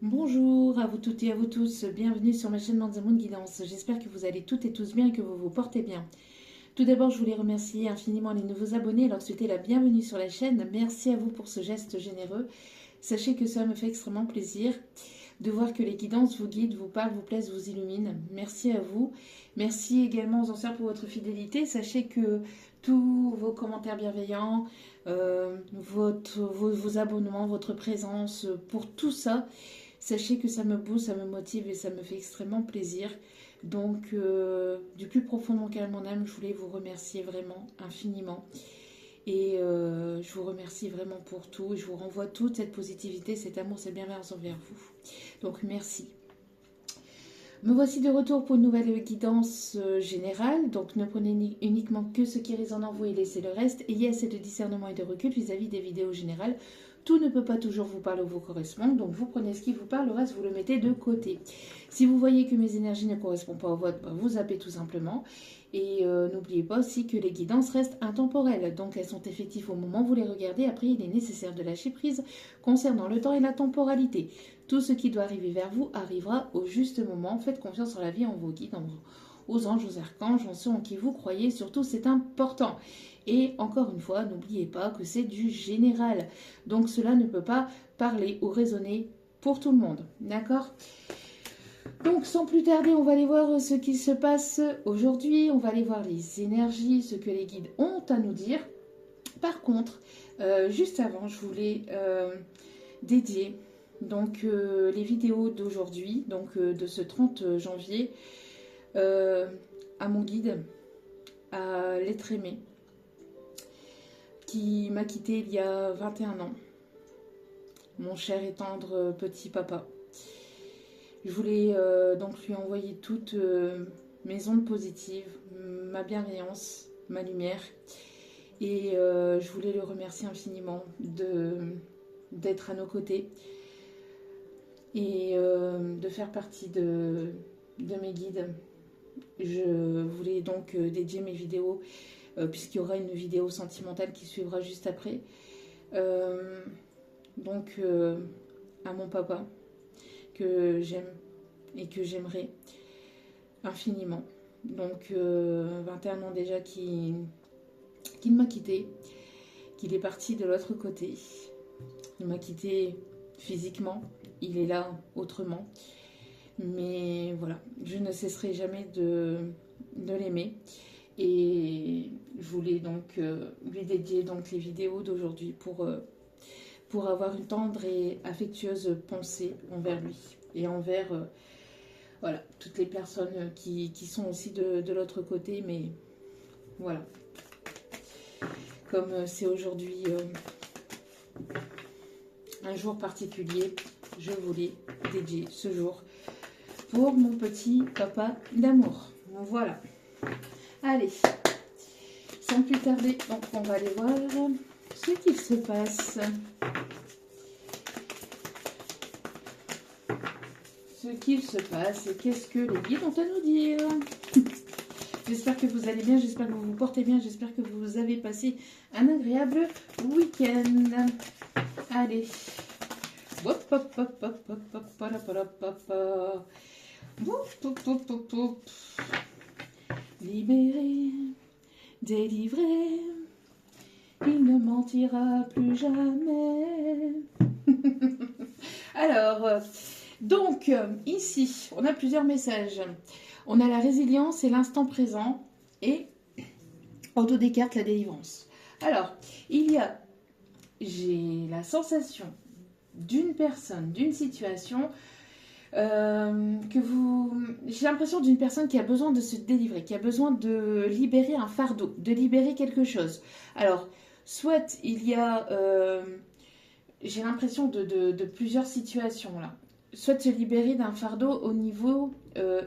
Bonjour à vous toutes et à vous tous, bienvenue sur ma chaîne Manzamoun Guidance. J'espère que vous allez toutes et tous bien et que vous vous portez bien. Tout d'abord, je voulais remercier infiniment les nouveaux abonnés et leur souhaiter la bienvenue sur la chaîne. Merci à vous pour ce geste généreux. Sachez que ça me fait extrêmement plaisir de voir que les guidances vous guident, vous parlent, vous plaisent, vous illuminent. Merci à vous. Merci également aux anciens pour votre fidélité. Sachez que tous vos commentaires bienveillants, vos abonnements, votre présence, pour tout ça, sachez que ça me booste, ça me motive et ça me fait extrêmement plaisir. Donc, du plus profond de mon cœur et de mon âme, je voulais vous remercier vraiment infiniment. Et je vous remercie vraiment pour tout. Et je vous renvoie toute cette positivité, cet amour, cette bienveillance envers vous. Donc, merci. Me voici de retour pour une nouvelle guidance générale. Donc, ne prenez uniquement que ce qui résonne en vous et laissez le reste. Ayez assez de discernement et de recul vis-à-vis des vidéos générales. Tout ne peut pas toujours vous parler ou vous correspondre, donc vous prenez ce qui vous parle, le reste vous le mettez de côté. Si vous voyez que mes énergies ne correspondent pas aux vôtres, vous zappez tout simplement. Et n'oubliez pas aussi que les guidances restent intemporelles, donc elles sont effectives au moment où vous les regardez. Après, il est nécessaire de lâcher prise concernant le temps et la temporalité. Tout ce qui doit arriver vers vous arrivera au juste moment. Faites confiance en la vie, en vos guides, aux anges, aux archanges, en ceux en qui vous croyez. Surtout, c'est important. Et encore une fois, n'oubliez pas que c'est du général. Donc cela ne peut pas parler ou raisonner pour tout le monde. D'accord ? Donc sans plus tarder, on va aller voir ce qui se passe aujourd'hui. On va aller voir les énergies, ce que les guides ont à nous dire. Par contre, juste avant, je voulais dédier donc les vidéos d'aujourd'hui, donc de ce 30 janvier, à mon guide, à l'être aimé, qui m'a quitté il y a 21 ans, mon cher et tendre petit papa. Je voulais donc lui envoyer toutes mes ondes positives, ma bienveillance, ma lumière. Et je voulais le remercier infiniment d'être à nos côtés et de faire partie de mes guides. Je voulais donc dédier mes vidéos, puisqu'il y aura une vidéo sentimentale qui suivra juste après. Donc à mon papa, que j'aime et que j'aimerais infiniment. Donc 21 ans déjà qu'il m'a quitté, qu'il est parti de l'autre côté. Il m'a quitté physiquement, il est là autrement. Mais voilà, je ne cesserai jamais de l'aimer. Et je voulais donc lui dédier donc les vidéos d'aujourd'hui pour avoir une tendre et affectueuse pensée envers lui et envers voilà, toutes les personnes qui sont aussi de l'autre côté. Mais voilà, comme c'est aujourd'hui un jour particulier, je voulais dédier ce jour pour mon petit papa d'amour. Voilà. Allez, sans plus tarder, donc on va aller voir ce qu'il se passe. Ce qu'il se passe et qu'est-ce que les guides ont à nous dire. J'espère que vous allez bien, j'espère que vous vous portez bien, j'espère que vous avez passé un agréable week-end. Allez. Hop, hop, hop, hop, hop, hop, hop, hop, hop, hop. Hop, hop, hop, hop, hop. Libéré, délivré, il ne mentira plus jamais. Alors, donc, ici, on a plusieurs messages. On a la résilience et l'instant présent et en dos des cartes, la délivrance. Alors, j'ai la sensation d'une personne, d'une situation, j'ai l'impression d'une personne qui a besoin de se délivrer, qui a besoin de libérer un fardeau, de libérer quelque chose. Alors, soit il y a, j'ai l'impression de plusieurs situations là. Soit se libérer d'un fardeau au niveau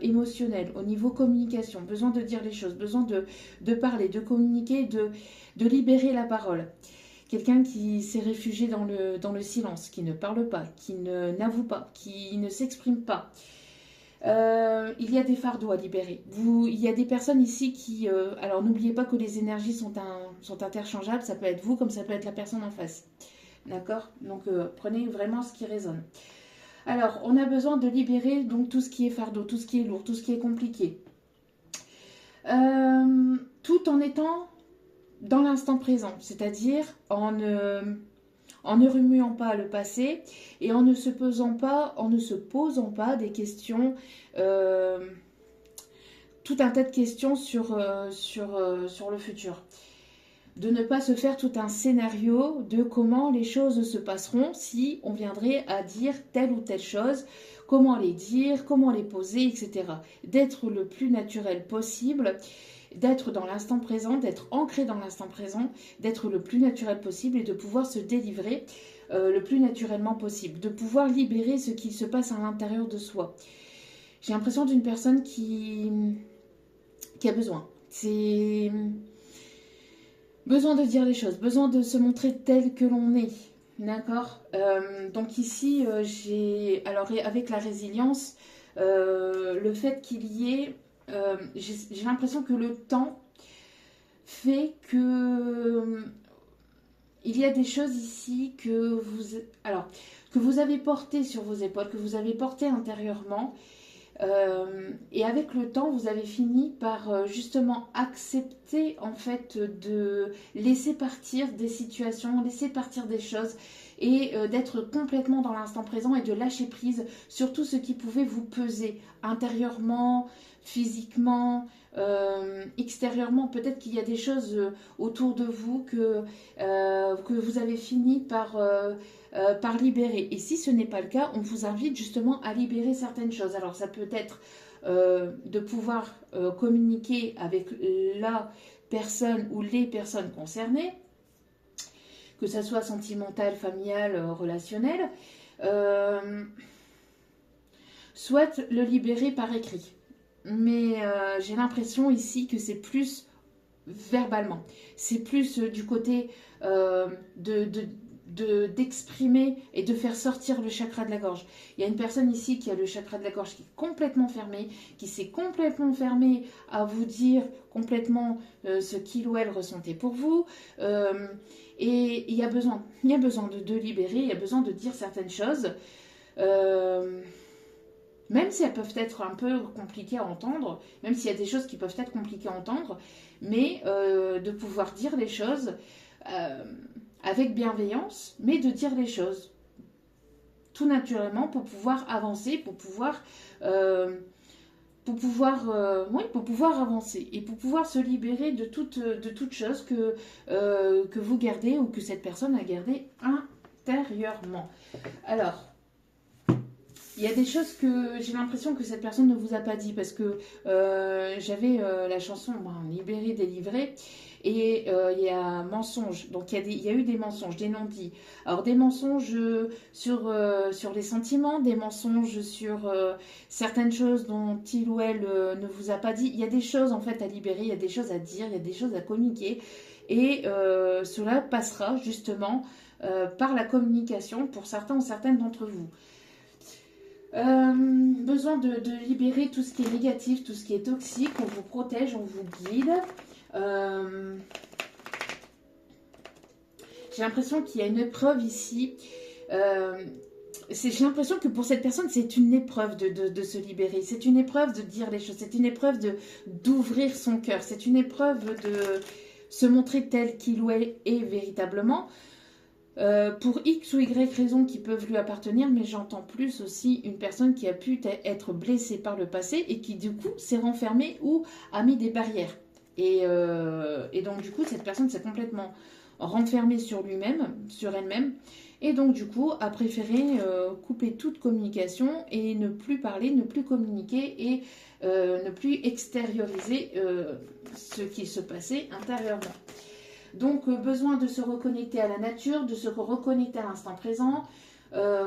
émotionnel, au niveau communication, besoin de dire les choses, besoin de parler, de communiquer, de libérer la parole. Quelqu'un qui s'est réfugié dans le silence, qui ne parle pas, qui n'avoue pas, qui ne s'exprime pas. Il y a des fardeaux à libérer. Il y a des personnes ici qui... alors n'oubliez pas que les énergies sont interchangeables, ça peut être vous comme ça peut être la personne en face. D'accord ? Donc prenez vraiment ce qui résonne. Alors, on a besoin de libérer donc tout ce qui est fardeau, tout ce qui est lourd, tout ce qui est compliqué. Tout en étant dans l'instant présent, c'est-à-dire en ne remuant pas le passé et en ne se posant pas des questions, tout un tas de questions sur le futur. De ne pas se faire tout un scénario de comment les choses se passeront si on viendrait à dire telle ou telle chose, comment les dire, comment les poser, etc. D'être le plus naturel possible, d'être dans l'instant présent, d'être ancré dans l'instant présent, d'être le plus naturel possible et de pouvoir se délivrer le plus naturellement possible, de pouvoir libérer ce qui se passe à l'intérieur de soi. J'ai l'impression d'une personne qui a besoin. C'est besoin de dire les choses, besoin de se montrer tel que l'on est. D'accord. Donc ici, alors avec la résilience, le fait qu'il y ait, j'ai l'impression que le temps fait que il y a des choses ici que vous avez portées sur vos épaules, que vous avez portées intérieurement. Et avec le temps, vous avez fini par justement accepter en fait de laisser partir des situations, laisser partir des choses et d'être complètement dans l'instant présent et de lâcher prise sur tout ce qui pouvait vous peser intérieurement, physiquement, extérieurement. Peut-être qu'il y a des choses autour de vous que vous avez fini par libérer. Et si ce n'est pas le cas, on vous invite justement à libérer certaines choses. Alors ça peut être de pouvoir communiquer avec la personne ou les personnes concernées, que ça soit sentimental, familial, relationnel, soit le libérer par écrit. Mais j'ai l'impression ici que c'est plus verbalement. C'est plus du côté d'exprimer et de faire sortir le chakra de la gorge. Il y a une personne ici qui a le chakra de la gorge qui est complètement fermé, qui s'est complètement fermé à vous dire complètement ce qu'il ou elle ressentait pour vous. Et il y a besoin de libérer, il y a besoin de dire certaines choses. Même si elles peuvent être un peu compliquées à entendre, même s'il y a des choses qui peuvent être compliquées à entendre, mais de pouvoir dire les choses avec bienveillance, mais de dire les choses tout naturellement pour pouvoir avancer, pour pouvoir avancer et pour pouvoir se libérer de toute chose que vous gardez ou que cette personne a gardé intérieurement. Alors, il y a des choses que j'ai l'impression que cette personne ne vous a pas dit parce que j'avais la chanson Libéré, délivré et il y a mensonge. Donc il y a eu des mensonges, des non-dits. Alors des mensonges sur les sentiments, des mensonges sur certaines choses dont il ou elle ne vous a pas dit. Il y a des choses en fait à libérer, il y a des choses à dire, il y a des choses à communiquer et cela passera justement par la communication pour certains ou certaines d'entre vous. Besoin de libérer tout ce qui est négatif, tout ce qui est toxique, on vous protège, on vous guide. J'ai l'impression qu'il y a une épreuve ici. J'ai l'impression que pour cette personne, c'est une épreuve de se libérer. C'est une épreuve de dire les choses. C'est une épreuve d'ouvrir son cœur. C'est une épreuve de se montrer tel qu'il ou elle est véritablement. Pour X ou Y raisons qui peuvent lui appartenir, mais j'entends plus aussi une personne qui a pu être blessée par le passé et qui du coup s'est renfermée ou a mis des barrières. Et donc du coup cette personne s'est complètement renfermée sur lui-même, sur elle-même, et donc du coup a préféré couper toute communication et ne plus parler, ne plus communiquer et ne plus extérioriser ce qui se passait intérieurement. Donc, besoin de se reconnecter à la nature, de se reconnecter à l'instant présent,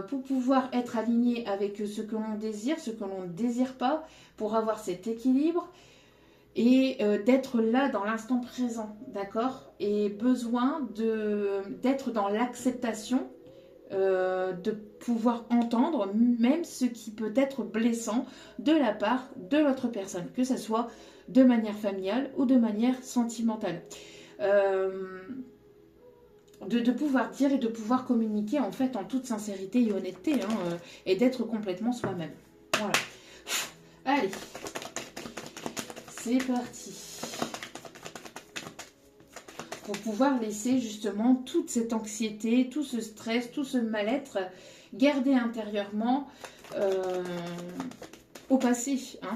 pour pouvoir être aligné avec ce que l'on désire, ce que l'on ne désire pas, pour avoir cet équilibre et d'être là dans l'instant présent, d'accord? Et besoin d'être dans l'acceptation, de pouvoir entendre même ce qui peut être blessant de la part de l'autre personne, que ce soit de manière familiale ou de manière sentimentale. de pouvoir dire et de pouvoir communiquer en fait en toute sincérité et honnêteté, hein, et d'être complètement soi-même. Voilà. Allez, c'est parti. Pour pouvoir laisser justement toute cette anxiété, tout ce stress, tout ce mal-être gardé intérieurement au passé, hein,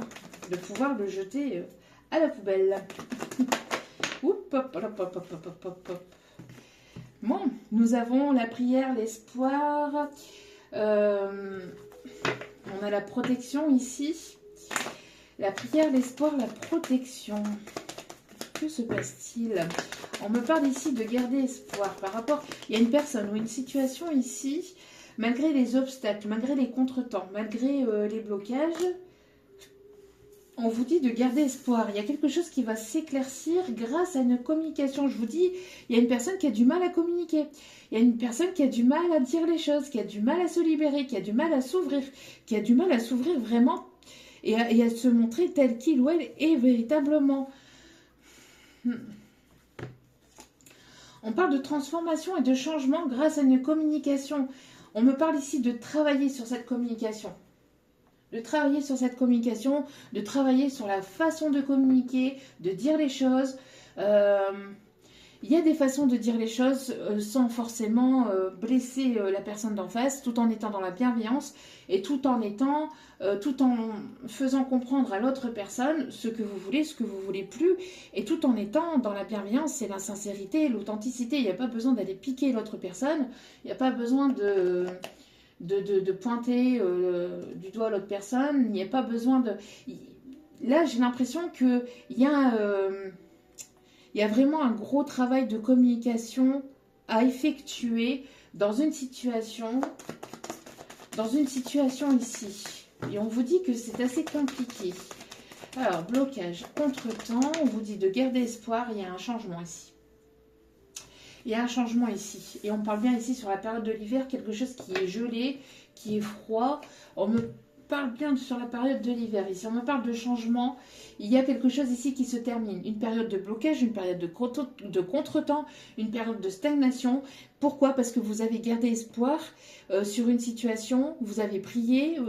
de pouvoir le jeter à la poubelle. Oup, hop, hop, hop, hop, hop, hop, hop. Bon, nous avons la prière, l'espoir. On a la protection ici. La prière, l'espoir, la protection. Que se passe-t-il? On me parle ici de garder espoir par rapport... Il y a une personne ou une situation ici, malgré les obstacles, malgré les contretemps, malgré les blocages, on vous dit de garder espoir. Il y a quelque chose qui va s'éclaircir grâce à une communication. Je vous dis, il y a une personne qui a du mal à communiquer. Il y a une personne qui a du mal à dire les choses, qui a du mal à se libérer, qui a du mal à s'ouvrir, qui a du mal à s'ouvrir vraiment et à se montrer tel qu'il ou elle est véritablement. On parle de transformation et de changement grâce à une communication. On me parle ici de travailler sur cette communication. De travailler sur cette communication, de travailler sur la façon de communiquer, de dire les choses. Il y a des façons de dire les choses sans forcément blesser la personne d'en face, tout en étant dans la bienveillance et tout en faisant comprendre à l'autre personne ce que vous voulez plus, et tout en étant dans la bienveillance et la sincérité, l'authenticité. Il n'y a pas besoin d'aller piquer l'autre personne, il n'y a pas besoin de pointer du doigt l'autre personne, il n'y a pas besoin de... Là, j'ai l'impression qu'il y a... il y a vraiment un gros travail de communication à effectuer dans une situation ici. Et on vous dit que c'est assez compliqué. Alors, blocage, contretemps, on vous dit de garder espoir, il y a un changement ici. Il y a un changement ici. Et on parle bien ici sur la période de l'hiver, quelque chose qui est gelé, qui est froid. On me parle bien sur la période de l'hiver. Ici, on me parle de changement. Il y a quelque chose ici qui se termine. Une période de blocage, une période de contretemps, une période de stagnation. Pourquoi? Parce que vous avez gardé espoir sur une situation, vous avez prié.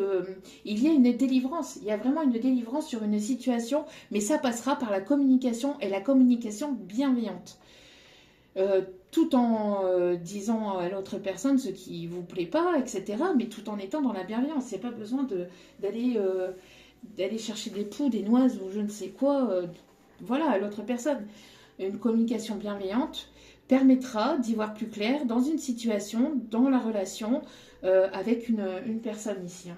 Il y a une délivrance. Il y a vraiment une délivrance sur une situation, mais ça passera par la communication et la communication bienveillante. Tout en disant à l'autre personne ce qui ne vous plaît pas, etc. Mais tout en étant dans la bienveillance. Il n'y a pas besoin d'aller chercher des poux, des noises ou je ne sais quoi, voilà, à l'autre personne. Une communication bienveillante permettra d'y voir plus clair dans une situation, dans la relation avec une personne ici.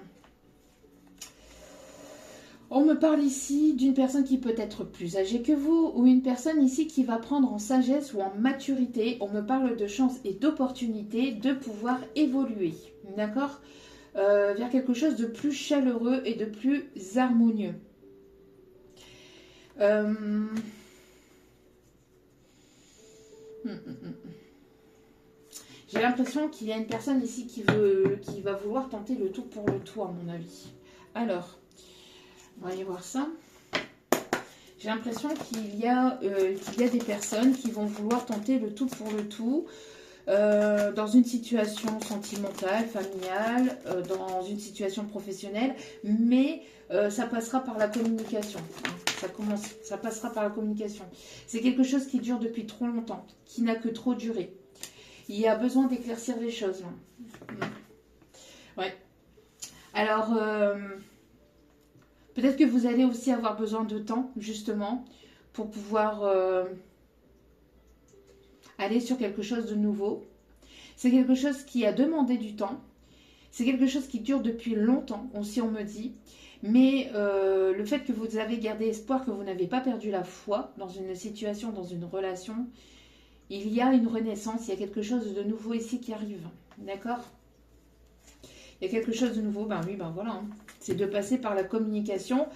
On me parle ici d'une personne qui peut être plus âgée que vous, ou une personne ici qui va prendre en sagesse ou en maturité. On me parle de chance et d'opportunité de pouvoir évoluer, d'accord, vers quelque chose de plus chaleureux et de plus harmonieux. J'ai l'impression qu'il y a une personne ici qui va vouloir tenter le tout pour le tout, à mon avis. Alors... on va aller voir ça. J'ai l'impression qu'il y a des personnes qui vont vouloir tenter le tout pour le tout dans une situation sentimentale, familiale, dans une situation professionnelle, mais ça passera par la communication. Ça passera par la communication. C'est quelque chose qui dure depuis trop longtemps, qui n'a que trop duré. Il y a besoin d'éclaircir les choses. Ouais. Alors... peut-être que vous allez aussi avoir besoin de temps, justement, pour pouvoir aller sur quelque chose de nouveau. C'est quelque chose qui a demandé du temps. C'est quelque chose qui dure depuis longtemps, aussi on me dit. Mais le fait que vous avez gardé espoir, que vous n'avez pas perdu la foi dans une situation, dans une relation, il y a une renaissance, il y a quelque chose de nouveau ici qui arrive. D'accord ? Il y a quelque chose de nouveau, ben oui, ben voilà. Hein. C'est de passer par la communication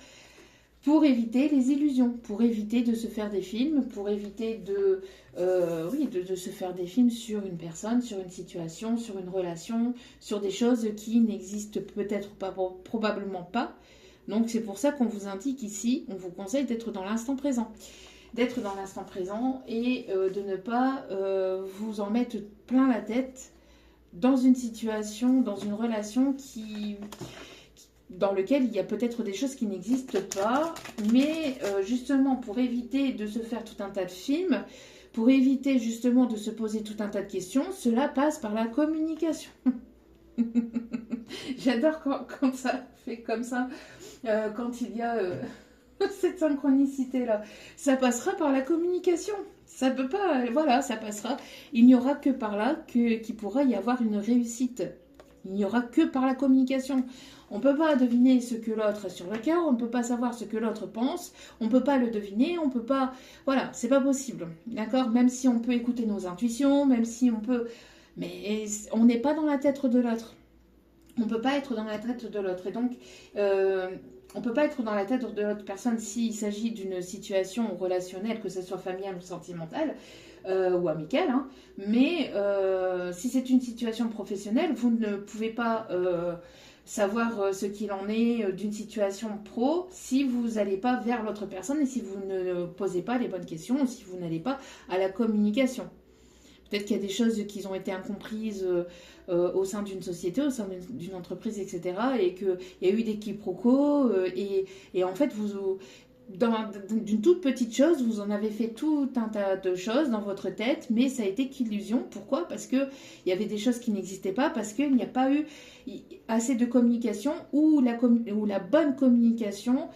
pour éviter les illusions, pour éviter de se faire des films, pour éviter de se faire des films sur une personne, sur une situation, sur une relation, sur des choses qui n'existent peut-être pas, probablement pas. Donc c'est pour ça qu'on vous indique ici, on vous conseille d'être dans l'instant présent. d'être dans l'instant présent et de ne pas vous en mettre plein la tête dans une situation, dans une relation dans lequel il y a peut-être des choses qui n'existent pas, mais justement pour éviter de se faire tout un tas de films, pour éviter justement de se poser tout un tas de questions, cela passe par la communication. J'adore quand ça fait comme ça, quand il y a cette synchronicité-là. Ça passera par la communication. Ça peut pas, voilà, ça passera. Il n'y aura que par là qu'il pourra y avoir une réussite. Il n'y aura que par la communication. On ne peut pas deviner ce que l'autre a sur le cœur, on ne peut pas savoir ce que l'autre pense, on ne peut pas le deviner, on ne peut pas... Voilà, c'est pas possible, d'accord? Même si on peut écouter nos intuitions, même si on peut... Mais on n'est pas dans la tête de l'autre. On ne peut pas être dans la tête de l'autre. Et donc, on ne peut pas être dans la tête de l'autre personne s'il s'agit d'une situation relationnelle, que ce soit familiale ou sentimentale, ou amicale. Hein. Mais si c'est une situation professionnelle, vous ne pouvez pas savoir ce qu'il en est d'une situation pro si vous n'allez pas vers l'autre personne et si vous ne posez pas les bonnes questions ou si vous n'allez pas à la communication. Peut-être qu'il y a des choses qui ont été incomprises au sein d'une société, au sein d'une entreprise, etc. Et qu'il y a eu des quiproquos. Et en fait, d'une toute petite chose, vous en avez fait tout un tas de choses dans votre tête, mais ça a été qu'illusion. Pourquoi? Parce qu'il y avait des choses qui n'existaient pas, parce qu'il n'y a pas eu assez de communication ou la bonne communication.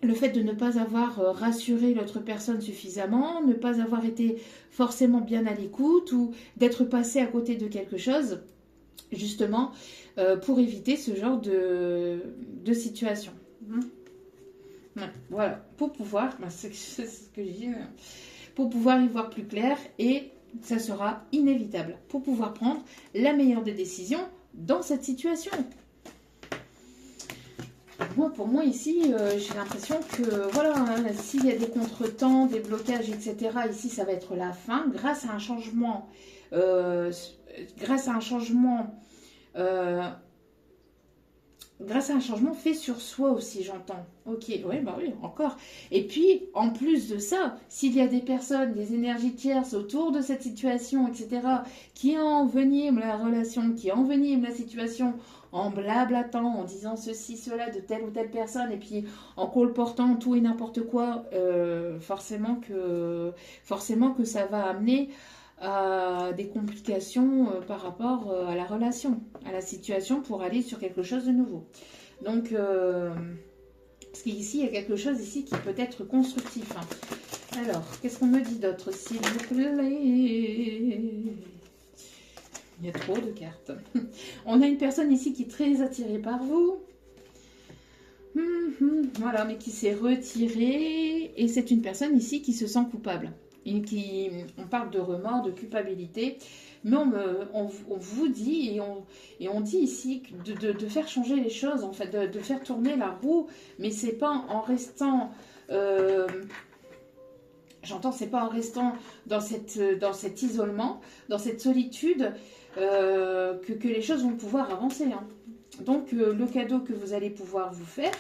Le fait de ne pas avoir rassuré l'autre personne suffisamment, ne pas avoir été forcément bien à l'écoute ou d'être passé à côté de quelque chose, justement, pour éviter ce genre de situation. Ouais, voilà, pour pouvoir, c'est ce que je dis, pour pouvoir y voir plus clair et ça sera inévitable, pour pouvoir prendre la meilleure des décisions dans cette situation. Pour moi ici, j'ai l'impression que voilà, hein, s'il y a des contretemps, des blocages, etc., ici ça va être la fin grâce à un changement, euh, grâce à un changement, euh, grâce à un changement fait sur soi aussi, j'entends. Ok, oui, bah oui, encore. Et puis, en plus de ça, s'il y a des personnes, des énergies tierces autour de cette situation, etc., qui enveniment la relation, qui enveniment la situation, en blablatant, en disant ceci, cela de telle ou telle personne, et puis en colportant tout et n'importe quoi, forcément que ça va amener à des complications par rapport à la relation, à la situation pour aller sur quelque chose de nouveau. Donc, parce qu'ici, il y a quelque chose ici qui peut être constructif. Hein. Alors, qu'est-ce qu'on me dit d'autre, s'il vous plaît? Il y a trop de cartes. On a une personne ici qui est très attirée par vous. Voilà, mais qui s'est retirée. Et c'est une personne ici qui se sent coupable. On parle de remords, de culpabilité. Mais on vous dit, et on dit ici de faire changer les choses, en fait, de faire tourner la roue. Mais c'est pas en restant... J'entends, c'est pas en restant dans cet isolement, dans cette solitude, que les choses vont pouvoir avancer. Hein. Donc, le cadeau que vous allez pouvoir vous faire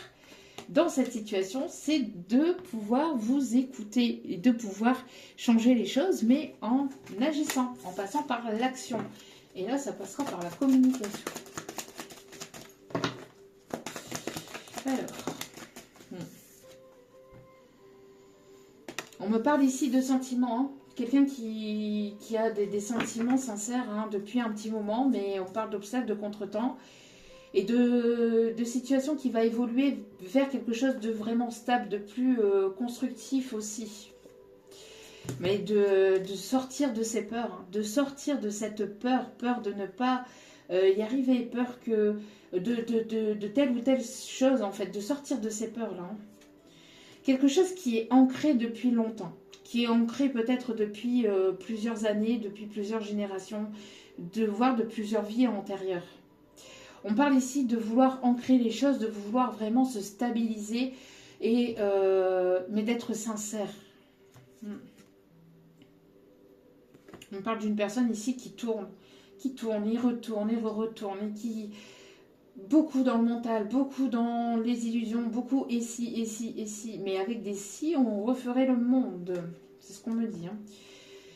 dans cette situation, c'est de pouvoir vous écouter et de pouvoir changer les choses, mais en agissant, en passant par l'action. Et là, ça passera par la communication. Alors... On me parle ici de sentiments, hein. Quelqu'un qui a des sentiments sincères hein, depuis un petit moment, mais on parle d'obstacles, de contretemps et de situations qui va évoluer vers quelque chose de vraiment stable, de plus constructif aussi. Mais de sortir de ces peurs, hein, de sortir de cette peur de ne pas y arriver, peur que de telle ou telle chose en fait, de sortir de ces peurs-là. Hein. Quelque chose qui est ancré depuis longtemps, qui est ancré peut-être depuis plusieurs années, depuis plusieurs générations, voire de plusieurs vies antérieures. On parle ici de vouloir ancrer les choses, de vouloir vraiment se stabiliser, mais d'être sincère. On parle d'une personne ici qui tourne, y retourne, et re-retourne, et qui... beaucoup dans le mental, beaucoup dans les illusions, beaucoup et si, et si, et si. Mais avec des si, on referait le monde. C'est ce qu'on me dit. Hein.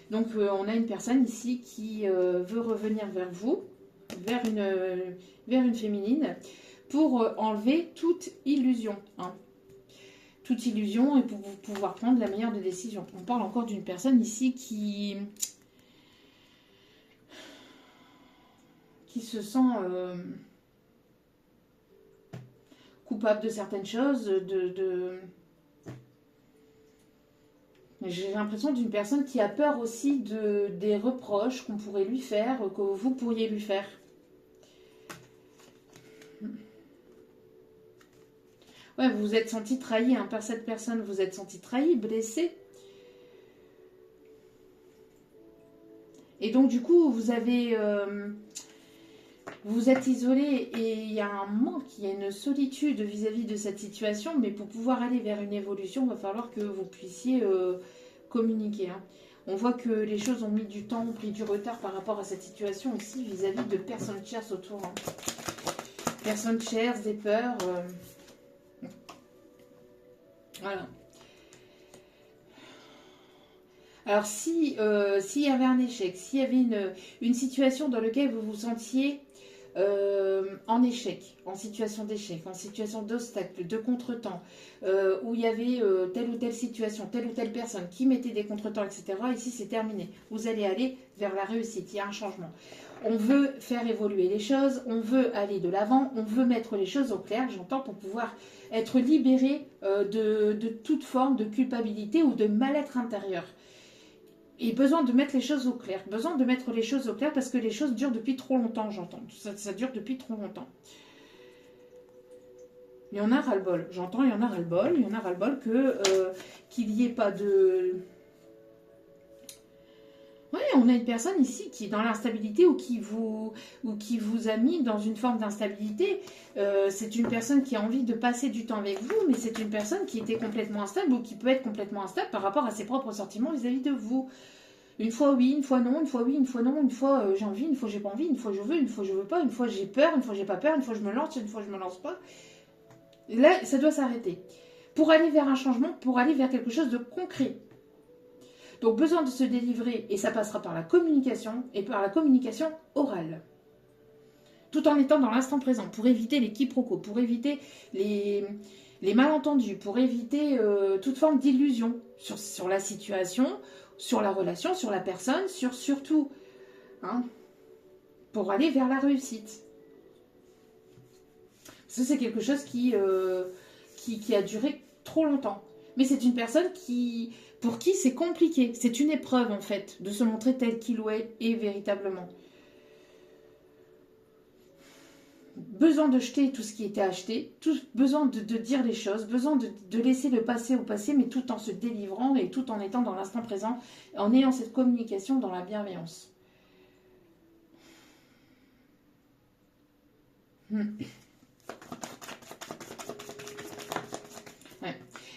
Donc, on a une personne ici qui veut revenir vers vous, vers une féminine, pour enlever toute illusion. Hein. Toute illusion et pour pouvoir prendre la meilleure des décisions. On parle encore d'une personne ici qui se sent coupable de certaines choses, J'ai l'impression d'une personne qui a peur aussi des reproches qu'on pourrait lui faire, que vous pourriez lui faire. Ouais, vous vous êtes senti trahi hein, par cette personne, vous vous êtes senti trahi, blessé. Et donc du coup, vous êtes isolé et il y a un manque, il y a une solitude vis-à-vis de cette situation, mais pour pouvoir aller vers une évolution, il va falloir que vous puissiez communiquer. Hein. On voit que les choses ont mis du temps, ont pris du retard par rapport à cette situation aussi vis-à-vis de personnes chères autour. Hein. Personnes chères, des peurs. Voilà. Alors, s'il y avait un échec, s'il y avait une situation dans laquelle vous vous sentiez en échec, en situation d'échec, en situation d'obstacle, de contretemps, où il y avait telle ou telle situation, telle ou telle personne qui mettait des contretemps, etc., ici, c'est terminé. Vous allez aller vers la réussite, il y a un changement. On veut faire évoluer les choses, on veut aller de l'avant, on veut mettre les choses au clair, j'entends, pour pouvoir être libéré de toute forme de culpabilité ou de mal-être intérieur. Et besoin de mettre les choses au clair. Besoin de mettre les choses au clair parce que les choses durent depuis trop longtemps, j'entends. Ça dure depuis trop longtemps. Il y en a ras-le-bol. J'entends, il y en a ras-le-bol. Il y en a ras-le-bol qu'il n'y ait pas de... Oui, on a une personne ici qui est dans l'instabilité ou qui vous a mis dans une forme d'instabilité. C'est une personne qui a envie de passer du temps avec vous, mais c'est une personne qui était complètement instable ou qui peut être complètement instable par rapport à ses propres sentiments vis-à-vis de vous. Une fois oui, une fois non, une fois oui, une fois non, une fois j'ai envie, une fois j'ai pas envie, une fois je veux, une fois je veux pas, une fois j'ai peur, une fois j'ai pas peur, une fois je me lance, une fois je me lance pas. Et là, ça doit s'arrêter. Pour aller vers un changement, pour aller vers quelque chose de concret. Donc besoin de se délivrer, et ça passera par la communication, et par la communication orale. Tout en étant dans l'instant présent, pour éviter les quiproquos, pour éviter les malentendus, pour éviter toute forme d'illusion sur la situation, sur la relation, sur la personne, sur surtout, hein, pour aller vers la réussite. Ça, c'est quelque chose qui a duré trop longtemps. Mais c'est une personne pour qui c'est compliqué. C'est une épreuve, en fait, de se montrer tel qu'il est véritablement. Besoin de jeter tout ce qui était acheté, besoin de dire les choses, besoin de laisser le passé au passé, mais tout en se délivrant et tout en étant dans l'instant présent, en ayant cette communication dans la bienveillance. Ouais.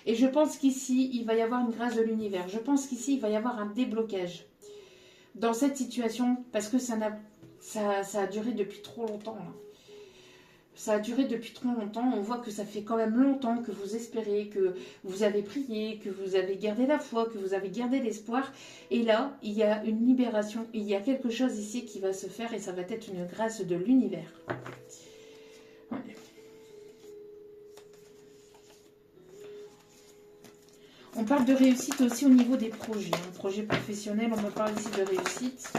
Et je pense qu'ici, il va y avoir une grâce de l'univers. Je pense qu'ici, il va y avoir un déblocage dans cette situation, parce que ça a duré depuis trop longtemps, là. Ça a duré depuis trop longtemps. On voit que ça fait quand même longtemps que vous espérez, que vous avez prié, que vous avez gardé la foi, que vous avez gardé l'espoir. Et là, il y a une libération. Il y a quelque chose ici qui va se faire et ça va être une grâce de l'univers. Ouais. On parle de réussite aussi au niveau des projets. Un projet professionnel, on me parle ici de réussite.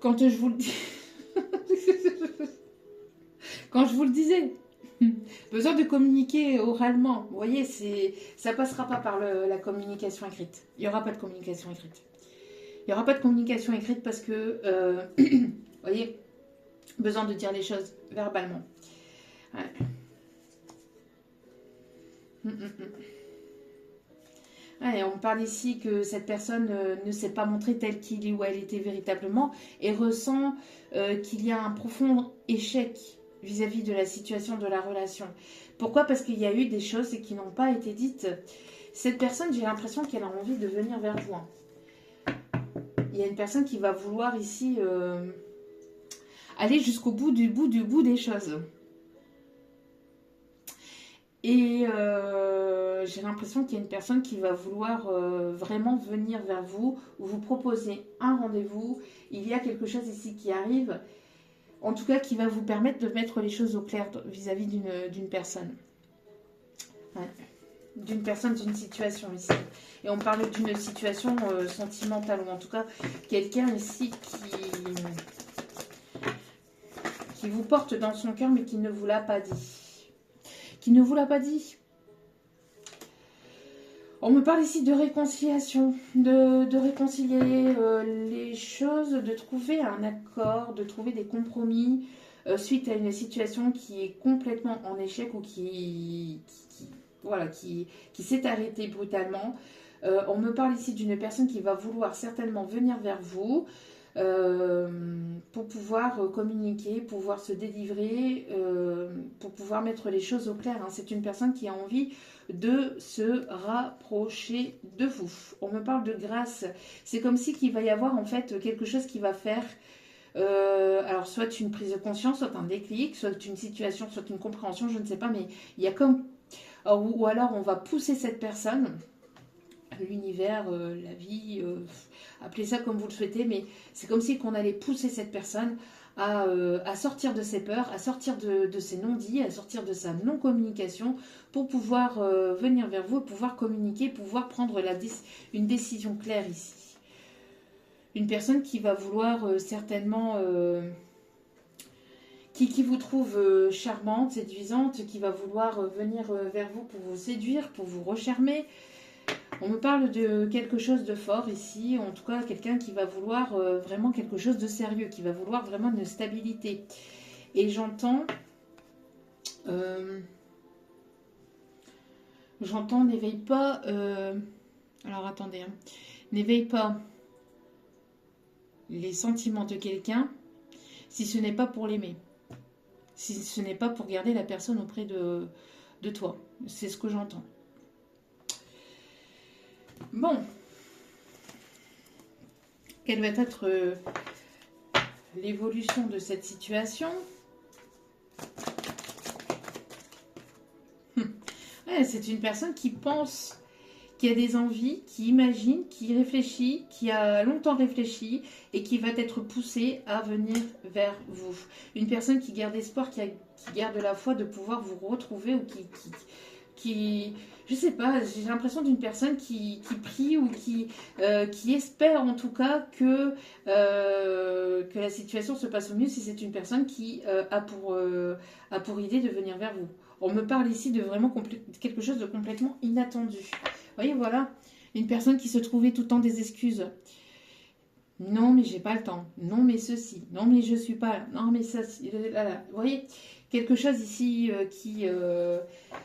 Quand je vous le dis... Quand je vous le disais, besoin de communiquer oralement. Vous voyez, ça passera pas par la communication écrite. Il n'y aura pas de communication écrite. Il n'y aura pas de communication écrite parce que, vous voyez, besoin de dire les choses verbalement. Ouais. Ouais, on parle ici que cette personne ne s'est pas montrée telle qu'il ou elle était véritablement et ressent qu'il y a un profond échec vis-à-vis de la situation de la relation. Pourquoi? Parce qu'il y a eu des choses qui n'ont pas été dites. Cette personne, j'ai l'impression qu'elle a envie de venir vers vous. Il y a une personne qui va vouloir ici aller jusqu'au bout des choses. Et j'ai l'impression qu'il y a une personne qui va vouloir vraiment venir vers vous ou vous proposer un rendez-vous. Il y a quelque chose ici qui arrive, en tout cas qui va vous permettre de mettre les choses au clair vis-à-vis d'une personne. Ouais. D'une personne, d'une situation ici. Et on parle d'une situation sentimentale, ou en tout cas quelqu'un ici qui vous porte dans son cœur mais qui ne vous l'a pas dit. Qui ne vous l'a pas dit. On me parle ici de réconciliation, de réconcilier les choses, de trouver un accord, de trouver des compromis suite à une situation qui est complètement en échec ou qui s'est arrêtée brutalement. On me parle ici d'une personne qui va vouloir certainement venir vers vous pour pouvoir communiquer, pouvoir se délivrer, pour pouvoir mettre les choses au clair. Hein. C'est une personne qui a envie de se rapprocher de vous. On me parle de grâce. C'est comme si qu'il va y avoir en fait quelque chose qui va faire alors soit une prise de conscience, soit un déclic, soit une situation, soit une compréhension, je ne sais pas, mais il y a comme... Ou alors on va pousser cette personne, l'univers, la vie, appelez ça comme vous le souhaitez, mais c'est comme si qu'on allait pousser cette personne à sortir de ses peurs, à sortir de ses non-dits, à sortir de sa non-communication pour pouvoir venir vers vous, pouvoir communiquer, pouvoir prendre une décision claire ici. Une personne qui va vouloir certainement... qui vous trouve charmante, séduisante, qui va vouloir venir vers vous pour vous séduire, pour vous recharmer. On me parle de quelque chose de fort ici, en tout cas quelqu'un qui va vouloir vraiment quelque chose de sérieux, qui va vouloir vraiment une stabilité. Et j'entends n'éveille pas, alors attendez, hein, n'éveille pas les sentiments de quelqu'un si ce n'est pas pour l'aimer, si ce n'est pas pour garder la personne auprès de toi. C'est ce que j'entends. Bon, quelle va être l'évolution de cette situation? Ouais, c'est une personne qui pense, qui a des envies, qui imagine, qui réfléchit, qui a longtemps réfléchi et qui va être poussée à venir vers vous. Une personne qui garde espoir, qui garde la foi de pouvoir vous retrouver ou qui je sais pas, j'ai l'impression d'une personne qui prie ou qui espère en tout cas que la situation se passe au mieux si c'est une personne qui a pour idée de venir vers vous. On me parle ici de vraiment quelque chose de complètement inattendu. Vous voyez, voilà, une personne qui se trouvait tout le temps des excuses. Non, mais j'ai pas le temps. Non, mais ceci. Non, mais je suis pas là. Non, mais ça. Là. Vous voyez, quelque chose ici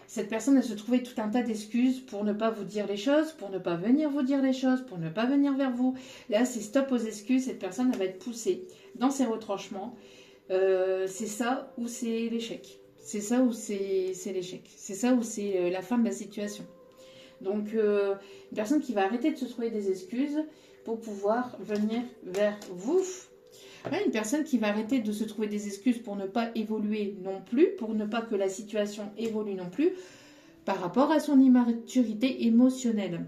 cette personne, elle se trouvait tout un tas d'excuses pour ne pas vous dire les choses, pour ne pas venir vous dire les choses, pour ne pas venir vers vous. Là, c'est stop aux excuses. Cette personne, elle va être poussée dans ses retranchements. C'est ça ou c'est l'échec. C'est ça ou c'est l'échec. C'est ça ou c'est la fin de la situation. Donc, une personne qui va arrêter de se trouver des excuses pour pouvoir venir vers vous. Ouais, une personne qui va arrêter de se trouver des excuses pour ne pas évoluer non plus, pour ne pas que la situation évolue non plus, par rapport à son immaturité émotionnelle.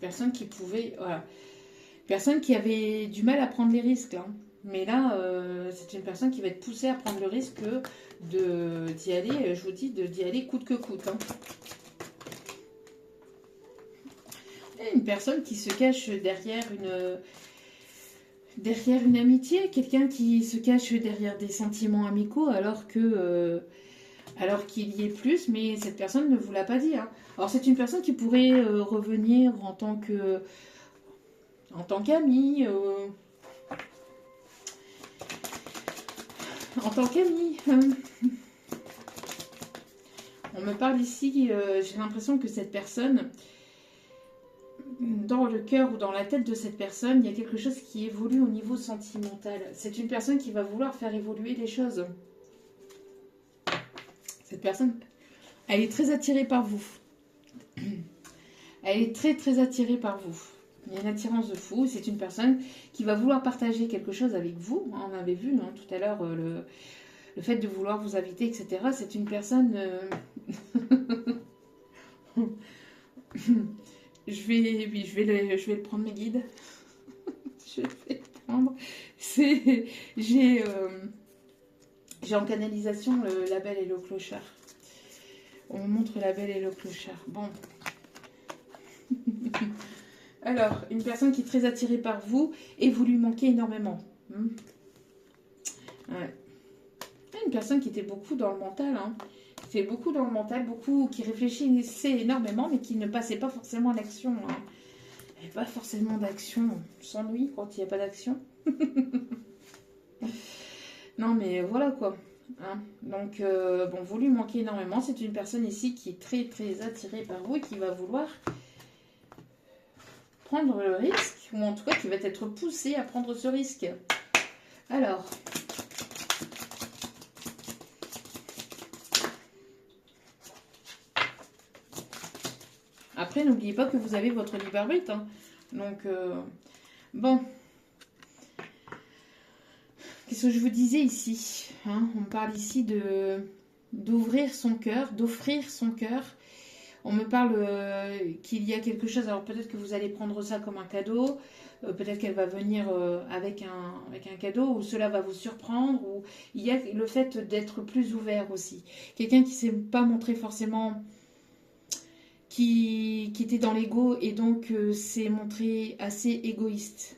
Personne qui pouvait... Voilà. Personne qui avait du mal à prendre les risques. Hein. Mais là, c'est une personne qui va être poussée à prendre le risque d'y aller, je vous dis, d'y aller coûte que coûte. Hein. Une personne qui se cache derrière une amitié, quelqu'un qui se cache derrière des sentiments amicaux alors qu'il y est plus, mais cette personne ne vous l'a pas dit. Hein. Alors c'est une personne qui pourrait revenir en tant qu'ami, en tant qu'ami. On me parle ici, j'ai l'impression que cette personne dans le cœur ou dans la tête de cette personne, il y a quelque chose qui évolue au niveau sentimental. C'est une personne qui va vouloir faire évoluer les choses. Cette personne, elle est très attirée par vous. Elle est très très attirée par vous. Il y a une attirance de fou. C'est une personne qui va vouloir partager quelque chose avec vous. On avait vu tout à l'heure le fait de vouloir vous inviter, etc. C'est une personne... je vais le prendre mes guides. Je vais le prendre. J'ai en canalisation la Belle et le Clochard. On me montre la Belle et le Clochard. Bon. Alors, une personne qui est très attirée par vous et vous lui manquez énormément. Ouais. Une personne qui était beaucoup dans le mental, qui était beaucoup dans le mental, qui réfléchissait énormément, mais qui ne passait pas forcément à l'action. Il n'y avait pas forcément d'action. On s'ennuie quand il n'y a pas d'action. Non, mais voilà quoi. Donc, bon, vous lui manquez énormément. C'est une personne ici qui est très très attirée par vous et qui va vouloir prendre le risque, ou en tout cas qui va être poussée à prendre ce risque. Alors, après, n'oubliez pas que vous avez votre libre arbitre. Donc, bon. Qu'est-ce que je vous disais ici On parle ici d'ouvrir son cœur, d'offrir son cœur. On me parle qu'il y a quelque chose, alors peut-être que vous allez prendre ça comme un cadeau, peut-être qu'elle va venir avec un cadeau, ou cela va vous surprendre, ou il y a le fait d'être plus ouvert aussi. Quelqu'un qui ne s'est pas montré forcément, qui était dans l'ego et donc s'est montré assez égoïste.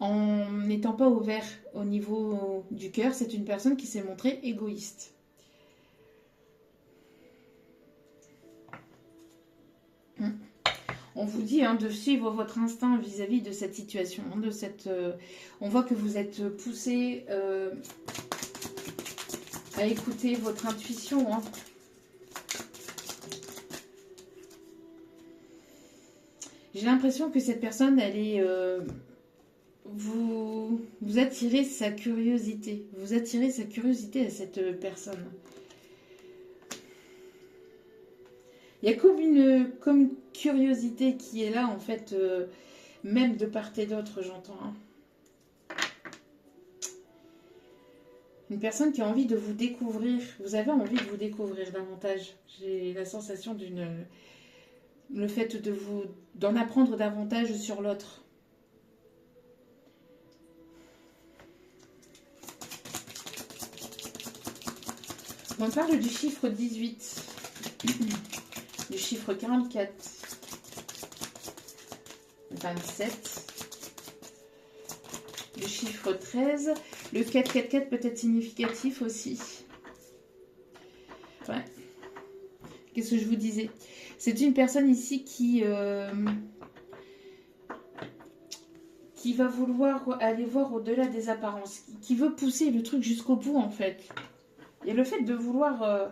En n'étant pas ouvert au niveau du cœur, c'est une personne qui s'est montrée égoïste. On vous dit de suivre votre instinct vis-à-vis de cette situation. On voit que vous êtes poussé à écouter votre intuition. J'ai l'impression que cette personne, elle est... vous attirez sa curiosité. Vous attirez sa curiosité à cette personne. Il y a comme une curiosité qui est là, en fait, même de part et d'autre, j'entends. Une personne qui a envie de vous découvrir. Vous avez envie de vous découvrir davantage. J'ai la sensation le fait d'en apprendre davantage sur l'autre. On parle du chiffre 18. Du chiffre 44, 27, le chiffre 13, le 444 peut être significatif aussi. Ouais. Qu'est-ce que je vous disais? C'est une personne ici qui va vouloir aller voir au-delà des apparences, qui veut pousser le truc jusqu'au bout en fait. Il y a le fait de vouloir...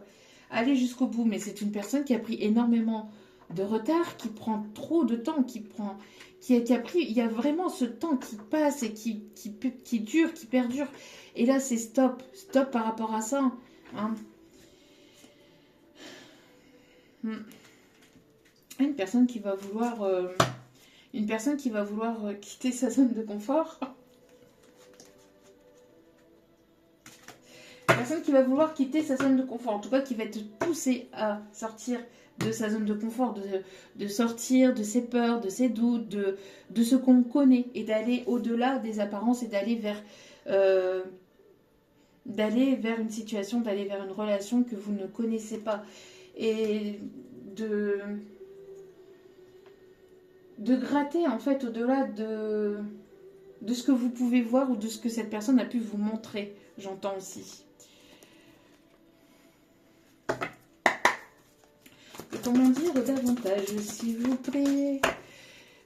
aller jusqu'au bout, mais c'est une personne qui a pris énormément de retard, qui prend trop de temps, il y a vraiment ce temps qui passe et qui dure, qui perdure. Et là, c'est stop par rapport à ça. Une personne qui va vouloir, quitter sa zone de confort. Personne qui va vouloir quitter sa zone de confort, en tout cas qui va être poussée à sortir de sa zone de confort, de sortir de ses peurs, de ses doutes, de ce qu'on connaît et d'aller au-delà des apparences et d'aller vers une situation, d'aller vers une relation que vous ne connaissez pas et de gratter en fait au-delà de ce que vous pouvez voir ou de ce que cette personne a pu vous montrer, j'entends aussi. Comment dire davantage, s'il vous plaît?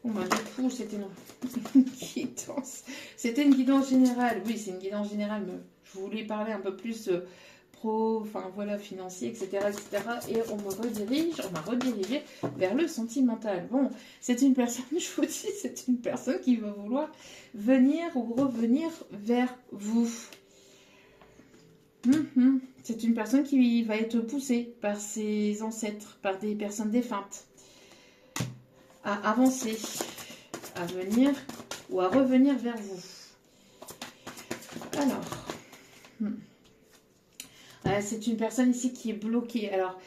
Bon, bah, du coup, c'était une guidance. C'était une guidance générale. Oui, c'est une guidance générale, mais je voulais parler un peu plus pro, enfin voilà, financier, etc., etc. Et on m'a redirigé vers le sentimental. Bon, c'est une personne, je vous dis, c'est une personne qui va vouloir venir ou revenir vers vous. C'est une personne qui va être poussée par ses ancêtres, par des personnes défuntes, à avancer, à venir ou à revenir vers vous. Alors, c'est une personne ici qui est bloquée. Alors,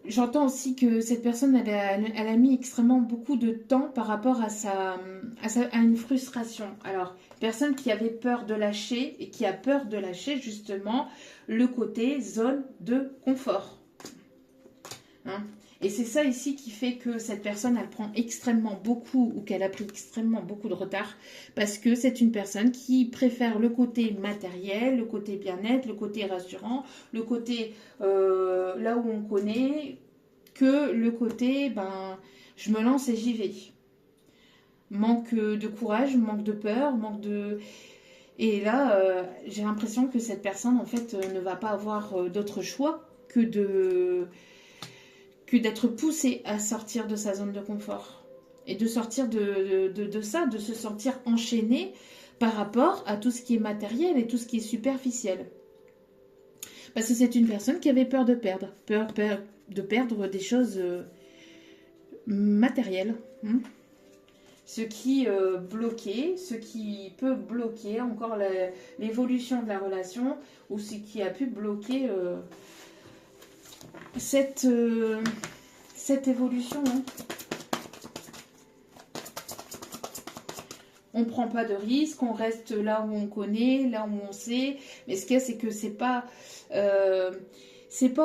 j'entends aussi que cette personne, elle a mis extrêmement beaucoup de temps par rapport à une frustration. Alors, personne qui avait peur de lâcher et qui a peur de lâcher justement le côté zone de confort. Et c'est ça ici qui fait que cette personne, elle prend extrêmement beaucoup ou qu'elle a pris extrêmement beaucoup de retard parce que c'est une personne qui préfère le côté matériel, le côté bien-être, le côté rassurant, le côté là où on connaît, que le côté, je me lance et j'y vais. Manque de courage, manque de peur, manque de... Et là, j'ai l'impression que cette personne, en fait, ne va pas avoir d'autre choix que d'être poussée à sortir de sa zone de confort. Et de sortir de ça, de se sentir enchaîné par rapport à tout ce qui est matériel et tout ce qui est superficiel. Parce que c'est une personne qui avait peur de perdre. Peur de perdre des choses matérielles. Ce qui bloquait, ce qui peut bloquer encore l'évolution de la relation ou ce qui a pu bloquer cette évolution. On ne prend pas de risques, on reste là où on connaît, là où on sait. Mais ce qu'il y a, c'est que c'est pas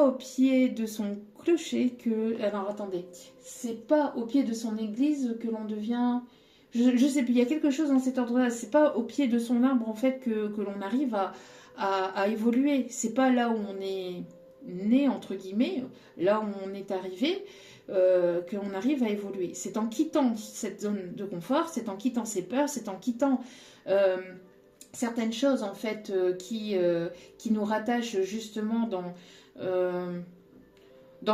au pied de son clocher que... Alors attendez, c'est pas au pied de son église que l'on devient... Je sais plus, il y a quelque chose dans cet ordre-là. C'est pas au pied de son arbre en fait que l'on arrive à évoluer. C'est pas là où on est né, entre guillemets, là où on est arrivé, que l'on arrive à évoluer. C'est en quittant cette zone de confort, c'est en quittant ses peurs, c'est en quittant certaines choses en fait qui nous rattachent justement dans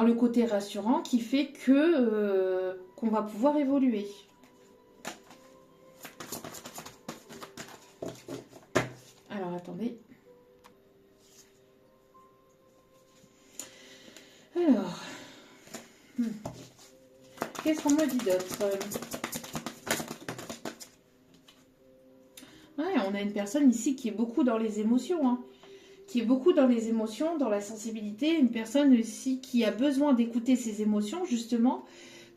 le côté rassurant qui fait qu'on va pouvoir évoluer. Alors attendez. Alors, qu'est-ce qu'on me dit d'autre? Ouais, on a une personne ici qui est beaucoup dans les émotions, qui est beaucoup dans les émotions, dans la sensibilité. Une personne ici qui a besoin d'écouter ses émotions, justement,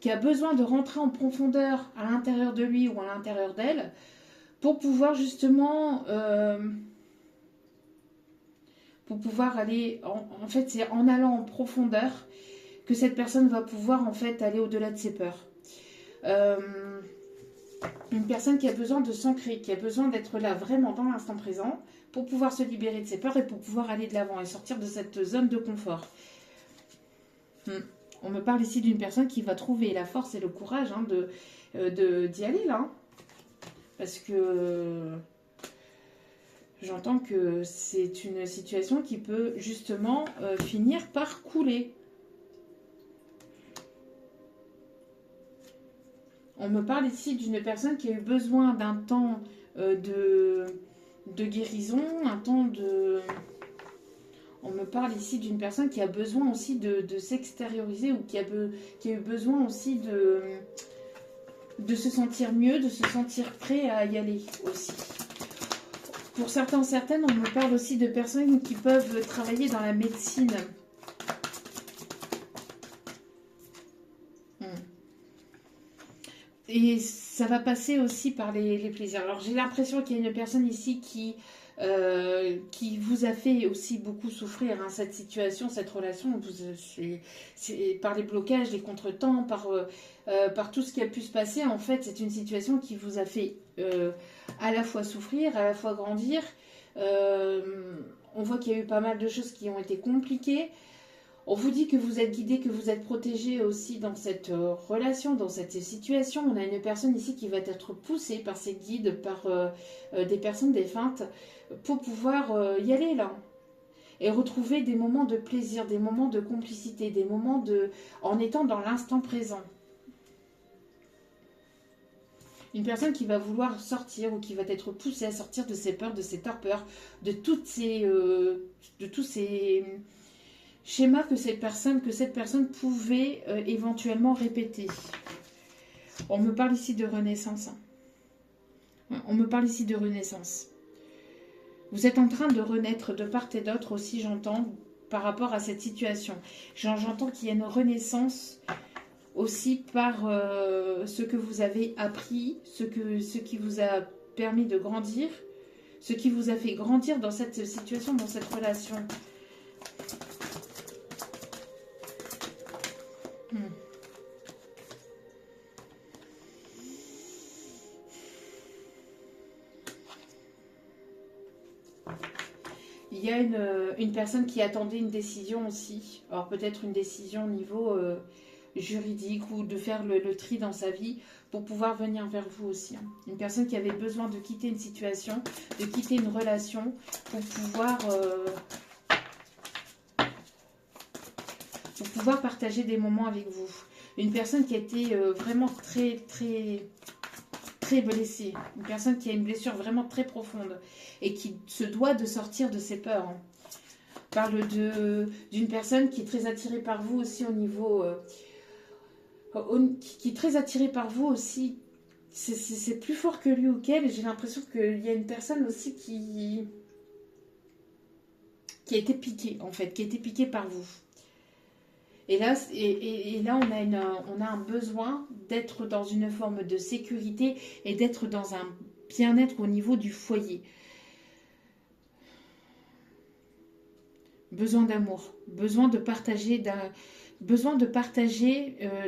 qui a besoin de rentrer en profondeur à l'intérieur de lui ou à l'intérieur d'elle pour pouvoir justement... pour pouvoir aller... En fait, c'est en allant en profondeur que cette personne va pouvoir en fait aller au-delà de ses peurs. Une personne qui a besoin de s'ancrer, qui a besoin d'être là vraiment dans l'instant présent pour pouvoir se libérer de ses peurs et pour pouvoir aller de l'avant et sortir de cette zone de confort. On me parle ici d'une personne qui va trouver la force et le courage d'y aller là. Parce que j'entends que c'est une situation qui peut justement finir par couler. On me parle ici d'une personne qui a eu besoin d'un temps de guérison, un temps de... On me parle ici d'une personne qui a besoin aussi de s'extérioriser ou qui a eu besoin aussi de se sentir mieux, de se sentir prêt à y aller aussi. Pour certaines, on me parle aussi de personnes qui peuvent travailler dans la médecine. Et ça va passer aussi par les plaisirs. Alors j'ai l'impression qu'il y a une personne ici qui vous a fait aussi beaucoup souffrir, cette situation, cette relation. C'est par les blocages, les contretemps, par tout ce qui a pu se passer. En fait, c'est une situation qui vous a fait à la fois souffrir, à la fois grandir. On voit qu'il y a eu pas mal de choses qui ont été compliquées. On vous dit que vous êtes guidé, que vous êtes protégé aussi dans cette relation, dans cette situation. On a une personne ici qui va être poussée par ses guides, par des personnes défuntes, pour pouvoir y aller là. et retrouver des moments de plaisir, des moments de complicité, des moments en étant dans l'instant présent. Une personne qui va vouloir sortir ou qui va être poussée à sortir de ses peurs, de ses torpeurs, de tous ces schémas que cette personne pouvait éventuellement répéter. On me parle ici de renaissance. On me parle ici de renaissance. Vous êtes en train de renaître de part et d'autre aussi, j'entends, par rapport à cette situation. J'entends qu'il y a une renaissance aussi par ce que vous avez appris, ce qui vous a permis de grandir, ce qui vous a fait grandir dans cette situation, dans cette relation. Il y a une personne qui attendait une décision aussi. Alors peut-être une décision au niveau juridique ou de faire le tri dans sa vie pour pouvoir venir vers vous aussi. Une personne qui avait besoin de quitter une situation, de quitter une relation pour pouvoir partager des moments avec vous. Une personne qui a été vraiment très blessée. Une personne qui a une blessure vraiment très profonde et qui se doit de sortir de ses peurs. On parle d'une personne qui est très attirée par vous aussi au niveau... qui est très attirée par vous aussi. C'est plus fort que lui ou qu'elle. Et j'ai l'impression qu'il y a une personne aussi qui a été piquée, en fait, qui a été piquée par vous. Et là, on a un besoin d'être dans une forme de sécurité et d'être dans un bien-être au niveau du foyer. Besoin d'amour, besoin de partager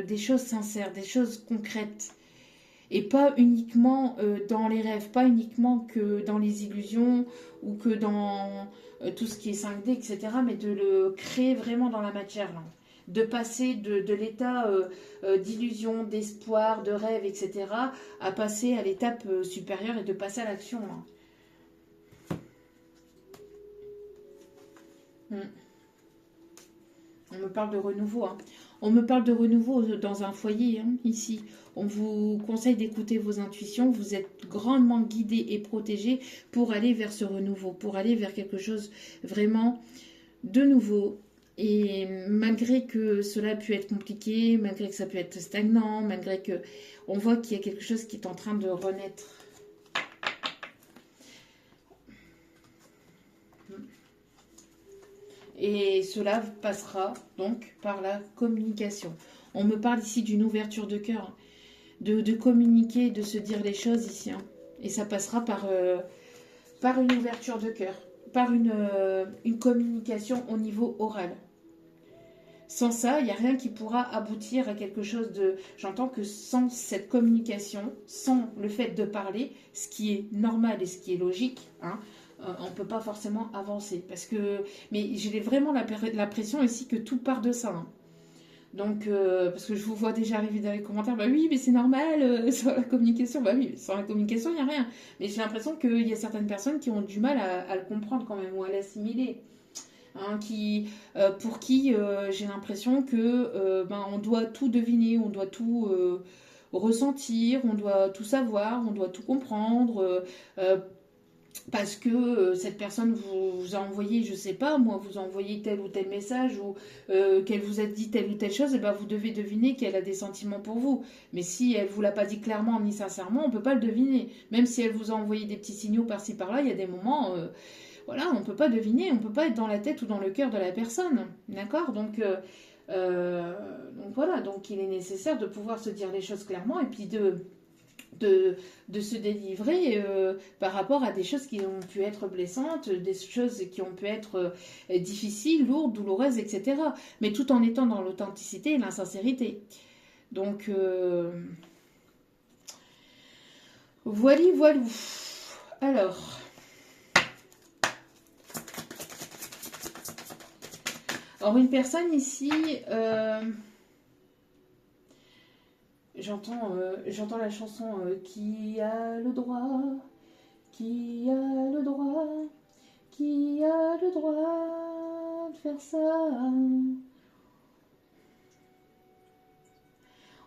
des choses sincères, des choses concrètes. Et pas uniquement dans les rêves, pas uniquement que dans les illusions ou que dans tout ce qui est 5D, etc. Mais de le créer vraiment dans la matière, là. De passer de l'état d'illusion, d'espoir, de rêve, etc. à passer à l'étape supérieure et de passer à l'action, là. On me parle de renouveau. On me parle de renouveau dans un foyer, ici. On vous conseille d'écouter vos intuitions. Vous êtes grandement guidé et protégé pour aller vers ce renouveau, pour aller vers quelque chose vraiment de nouveau. Et malgré que cela a pu être compliqué, malgré que ça peut être stagnant, malgré que on voit qu'il y a quelque chose qui est en train de renaître. Et cela passera donc par la communication. On me parle ici d'une ouverture de cœur, de communiquer, de se dire les choses ici. Et ça passera par une ouverture de cœur, par une communication au niveau oral. Sans ça, il n'y a rien qui pourra aboutir à quelque chose de... J'entends que sans cette communication, sans le fait de parler, ce qui est normal et ce qui est logique, on ne peut pas forcément avancer. Mais j'ai vraiment l'impression ici que tout part de ça. Donc, parce que je vous vois déjà arriver dans les commentaires, bah oui, mais c'est normal, sans la communication. Bah oui, sans la communication, il n'y a rien. Mais j'ai l'impression qu'il y a certaines personnes qui ont du mal à le comprendre quand même, ou à l'assimiler. Pour qui j'ai l'impression que on doit tout deviner, on doit tout ressentir, on doit tout savoir, on doit tout comprendre, parce que cette personne vous a envoyé, je sais pas, moi, vous a envoyé tel ou tel message ou qu'elle vous a dit telle ou telle chose, et ben vous devez deviner qu'elle a des sentiments pour vous. Mais si elle vous l'a pas dit clairement ni sincèrement, on peut pas le deviner. Même si elle vous a envoyé des petits signaux par-ci par-là, il y a des moments... voilà, on ne peut pas deviner, on ne peut pas être dans la tête ou dans le cœur de la personne. D'accord, donc voilà, donc il est nécessaire de pouvoir se dire les choses clairement et puis de se délivrer par rapport à des choses qui ont pu être blessantes, des choses qui ont pu être difficiles, lourdes, douloureuses, etc. Mais tout en étant dans l'authenticité et l'insincérité. Donc, voilou. Alors... Alors, une personne ici, j'entends la chanson Qui a le droit, qui a le droit, qui a le droit faire ça.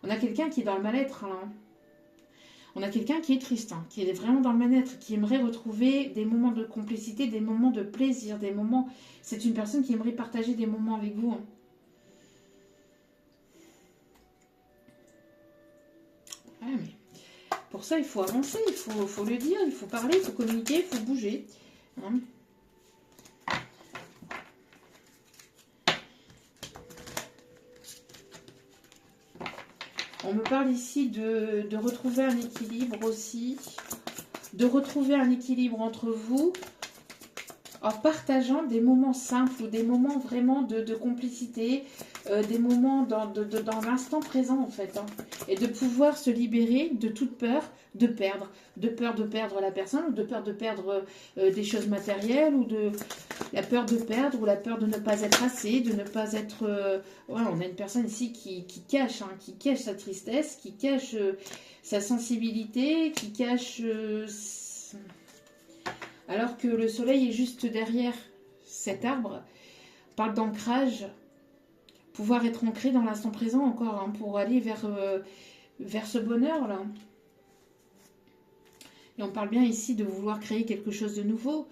On a quelqu'un qui est dans le mal-être, là. On a quelqu'un qui est triste, hein, qui est vraiment dans le mal-être, qui aimerait retrouver des moments de complicité, des moments de plaisir, des moments... C'est une personne qui aimerait partager des moments avec vous. Hein. Ouais, mais pour ça, il faut avancer, il faut le dire, il faut parler, il faut communiquer, il faut bouger. Hein. On me parle ici de retrouver un équilibre aussi, de retrouver un équilibre entre vous en partageant des moments simples ou des moments vraiment de complicité, des moments dans l'instant présent en fait. Hein, et de pouvoir se libérer de toute peur de perdre. De peur de perdre la personne, ou de peur de perdre des choses matérielles, ou de la peur de perdre, ou la peur de ne pas être assez, de ne pas être... Ouais, on a une personne ici qui cache, hein, qui cache sa tristesse, qui cache sa sensibilité, qui cache... alors que le soleil est juste derrière cet arbre, parle d'ancrage, pouvoir être ancré dans l'instant présent encore, hein, pour aller vers ce bonheur-là. Et on parle bien ici de vouloir créer quelque chose de nouveau.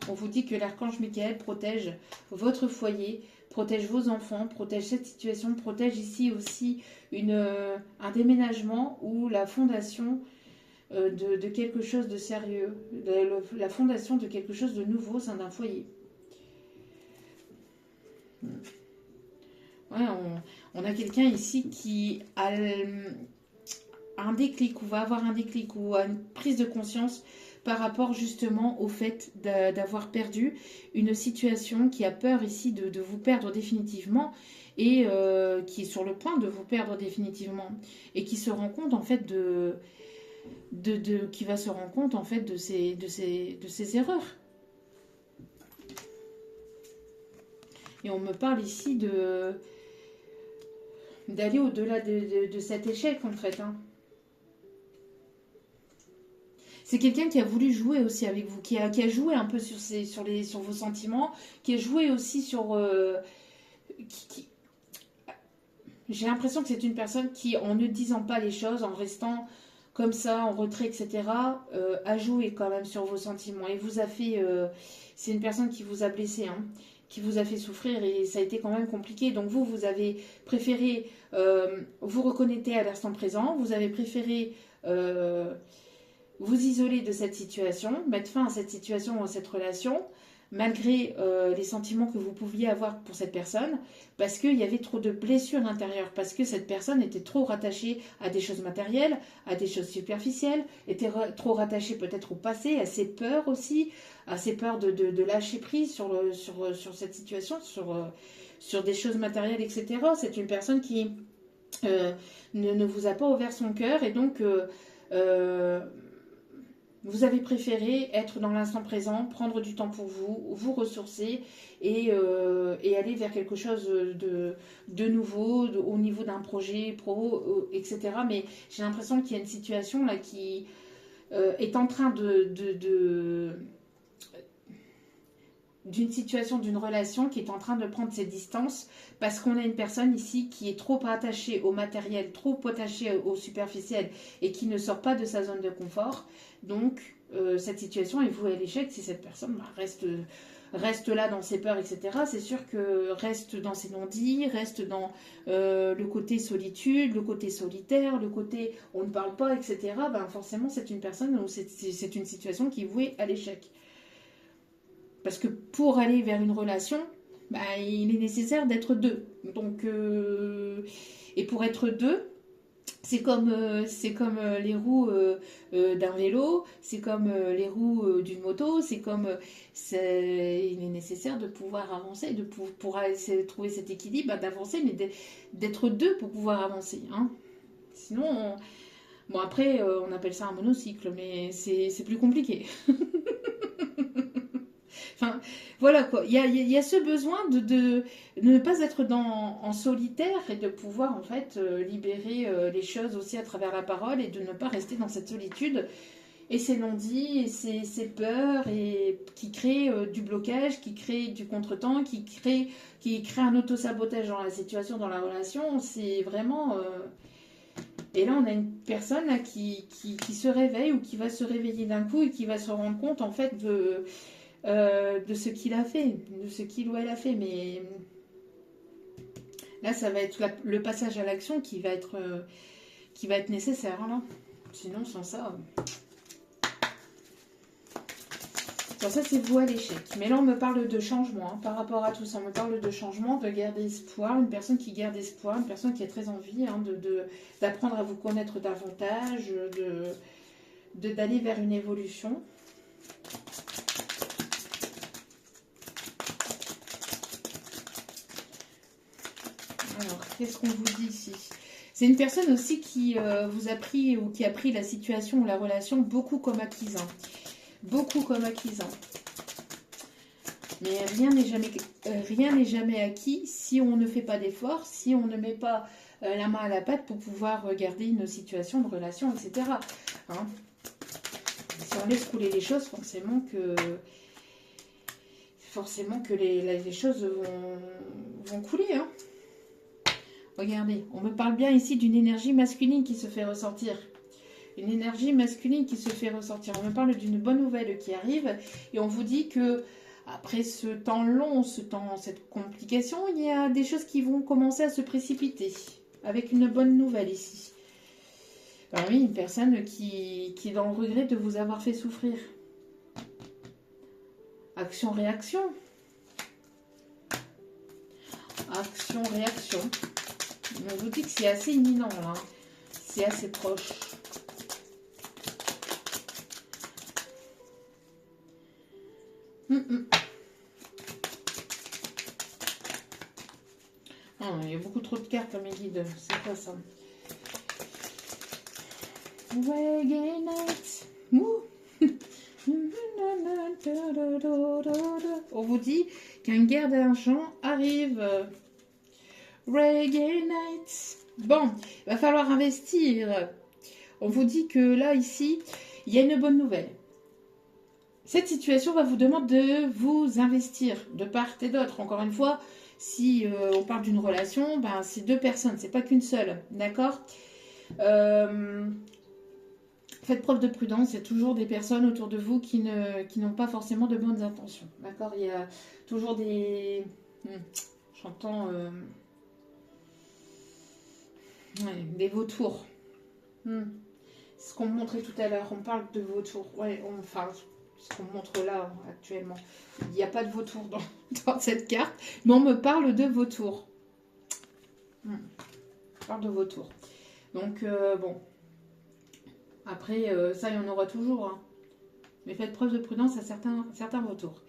On vous dit que l'archange Michael protège votre foyer, protège vos enfants, protège cette situation, protège ici aussi un déménagement ou la fondation de quelque chose de sérieux, la fondation de quelque chose de nouveau au sein d'un foyer. Ouais, on a quelqu'un ici qui a un déclic, ou va avoir un déclic, ou une prise de conscience par rapport justement au fait d'avoir perdu une situation, qui a peur ici de vous perdre définitivement, et qui est sur le point de vous perdre définitivement, et qui se rend compte en fait qui va se rendre compte en fait de ses erreurs. Et on me parle ici d'aller au-delà de cet échec en fait. Hein. C'est quelqu'un qui a voulu jouer aussi avec vous, qui a joué un peu sur vos sentiments, qui a joué aussi sur... J'ai l'impression que c'est une personne qui, en ne disant pas les choses, en restant comme ça, en retrait, etc., a joué quand même sur vos sentiments. Et vous a fait... c'est une personne qui vous a blessé, hein, qui vous a fait souffrir, et ça a été quand même compliqué. Donc vous avez préféré vous reconnecter à l'instant présent, vous avez préféré... vous isoler de cette situation, mettre fin à cette situation ou à cette relation, malgré les sentiments que vous pouviez avoir pour cette personne, parce qu'il y avait trop de blessures intérieures, parce que cette personne était trop rattachée à des choses matérielles, à des choses superficielles, était trop rattachée peut-être au passé, à ses peurs aussi, à ses peurs de lâcher prise sur cette situation, sur des choses matérielles, etc. C'est une personne qui ne vous a pas ouvert son cœur, et donc... vous avez préféré être dans l'instant présent, prendre du temps pour vous, vous ressourcer, et aller vers quelque chose de nouveau, au niveau d'un projet pro, etc. Mais j'ai l'impression qu'il y a une situation là qui est en train d'une situation, d'une relation qui est en train de prendre ses distances, parce qu'on a une personne ici qui est trop attachée au matériel, trop attachée au superficiel, et qui ne sort pas de sa zone de confort. Donc cette situation est vouée à l'échec si cette personne reste là dans ses peurs, etc. C'est sûr que reste dans ses non-dits, reste dans le côté solitude, le côté solitaire, le côté on ne parle pas, etc. Ben forcément c'est une personne où c'est une situation qui est vouée à l'échec. Parce que pour aller vers une relation, bah, il est nécessaire d'être deux. Donc, et pour être deux, c'est comme les roues d'un vélo, c'est comme les roues d'une moto, il est nécessaire de pouvoir avancer, pour trouver cet équilibre, d'avancer, mais d'être deux pour pouvoir avancer. Hein. Sinon, bon après, on appelle ça un monocycle, mais c'est plus compliqué. Enfin, voilà quoi. Il y a ce besoin de ne pas être en solitaire, et de pouvoir en fait libérer les choses aussi à travers la parole, et de ne pas rester dans cette solitude et ces non-dits, et ces peurs, et qui créent du blocage, qui créent du contretemps, qui crée un auto-sabotage dans la situation, dans la relation. C'est vraiment... Et là, on a une personne là, qui se réveille ou qui va se réveiller d'un coup et qui va se rendre compte, en fait, de ce qu'il a fait, de ce qu'il ou elle a fait. Mais là, ça va être le passage à l'action qui va être nécessaire. Là. Sinon, sans ça... Bon, ça, c'est vous à l'échec. Mais là, on me parle de changement. Par rapport à tout ça, on me parle de changement, de garder espoir. Une personne qui garde espoir, une personne qui a très envie d'apprendre à vous connaître davantage, d'aller vers une évolution. Alors, qu'est-ce qu'on vous dit ici? C'est une personne aussi qui vous a pris ou qui a pris la situation ou la relation beaucoup comme acquise. Beaucoup comme acquis. Mais rien n'est jamais acquis si on ne fait pas d'efforts, si on ne met pas la main à la pâte pour pouvoir garder une situation de relation, etc. Hein, si on laisse couler les choses, forcément que les choses vont couler. Hein. Regardez, on me parle bien ici d'une énergie masculine qui se fait ressentir. Une énergie masculine qui se fait ressentir. On me parle d'une bonne nouvelle qui arrive et on vous dit que après ce temps long, cette complication, il y a des choses qui vont commencer à se précipiter. Avec une bonne nouvelle ici. Ben oui, une personne qui est dans le regret de vous avoir fait souffrir. Action-réaction. Action-réaction. On vous dit que c'est assez imminent là. C'est assez proche. Oh, il y a beaucoup trop de cartes à mes guides, c'est pas ça. Reggae Night. On vous dit qu'un guerre d'argent arrive. Reggae Night. Bon, il va falloir investir. On vous dit que là, ici, il y a une bonne nouvelle. Cette situation va vous demander de vous investir de part et d'autre. Encore une fois, si on parle d'une relation, ben, c'est deux personnes, c'est pas qu'une seule, d'accord. Faites preuve de prudence, il y a toujours des personnes autour de vous qui n'ont pas forcément de bonnes intentions, d'accord. Il y a toujours des... J'entends... des vautours. C'est ce qu'on me montrait tout à l'heure, on parle de vautours. Ouais, enfin... ce qu'on montre là actuellement. Il n'y a pas de vautour dans cette carte, mais on me parle de vautour. On parle de vautour. Donc, bon. Après, ça, il y en aura toujours. Hein. Mais faites preuve de prudence à certains vautours.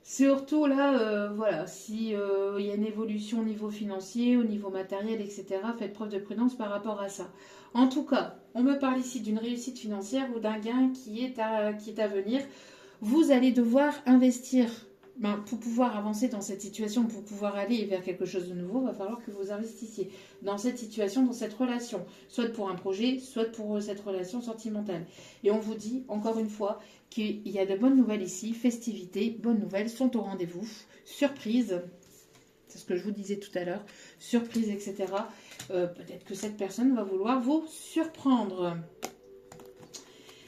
Surtout là, voilà, si il y a une évolution au niveau financier, au niveau matériel, etc., faites preuve de prudence par rapport à ça. En tout cas, on me parle ici d'une réussite financière ou d'un gain qui est à venir. Vous allez devoir investir. Pour pouvoir avancer dans cette situation, pour pouvoir aller vers quelque chose de nouveau, il va falloir que vous investissiez dans cette situation, dans cette relation, soit pour un projet, soit pour cette relation sentimentale. Et on vous dit, encore une fois, qu'il y a de bonnes nouvelles ici, festivités, bonnes nouvelles sont au rendez-vous, surprise, c'est ce que je vous disais tout à l'heure, surprise, etc. Peut-être que cette personne va vouloir vous surprendre.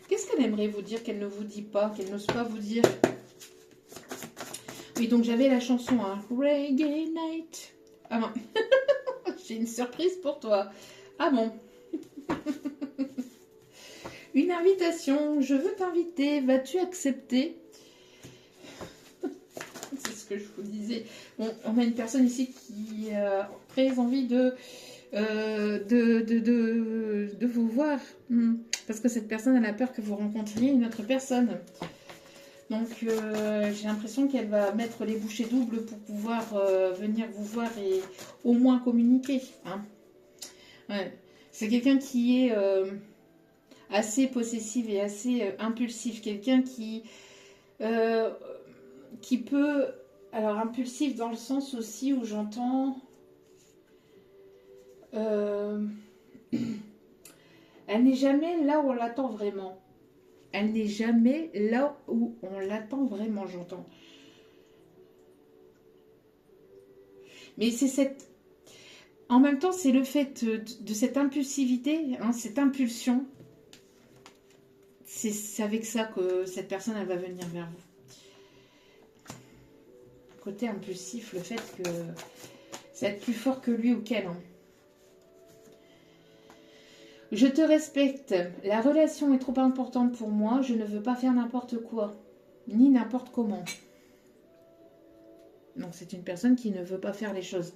Qu'est-ce qu'elle aimerait vous dire qu'elle ne vous dit pas, qu'elle n'ose pas vous dire? Oui, donc j'avais la chanson, hein, Reggae Night. Ah bon, j'ai une surprise pour toi. Ah bon. Une invitation, je veux t'inviter, vas-tu accepter? C'est ce que je vous disais. Bon, on a une personne ici qui a très envie de vous voir. Parce que cette personne, elle a peur que vous rencontriez une autre personne. Donc, j'ai l'impression qu'elle va mettre les bouchées doubles pour pouvoir venir vous voir et au moins communiquer. Hein. Ouais. C'est quelqu'un qui est assez possessif et assez impulsif. Quelqu'un qui peut... Alors, impulsif dans le sens aussi où j'entends... elle n'est jamais là où on l'attend vraiment. elle n'est jamais là où on l'attend vraiment, j'entends. Mais c'est cette... En même temps, c'est le fait de cette impulsivité, hein, cette impulsion. C'est avec ça que cette personne, elle va venir vers vous. Côté impulsif, le fait que ça va être plus fort que lui ou qu'elle. Hein. Je te respecte. La relation est trop importante pour moi. Je ne veux pas faire n'importe quoi, ni n'importe comment. Donc c'est une personne qui ne veut pas faire les choses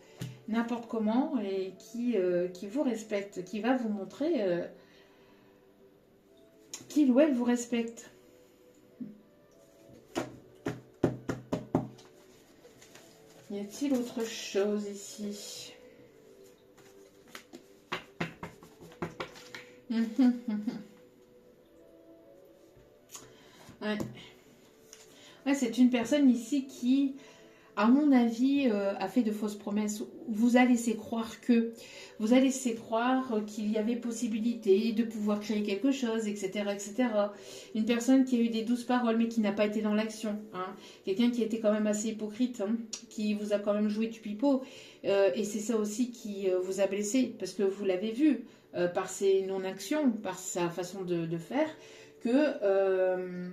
n'importe comment et qui vous respecte, qui va vous montrer qu'il ou elle vous respecte. Y a-t-il autre chose ici? Ouais. Ouais, c'est une personne ici qui, à mon avis, a fait de fausses promesses. Vous a laissé croire qu'il y avait possibilité de pouvoir créer quelque chose, etc., etc. Une personne qui a eu des douces paroles, mais qui n'a pas été dans l'action. Hein. Quelqu'un qui était quand même assez hypocrite, hein, qui vous a quand même joué du pipeau. Et c'est ça aussi qui vous a blessé, parce que vous l'avez vu, par ses non-actions, par sa façon de faire, que...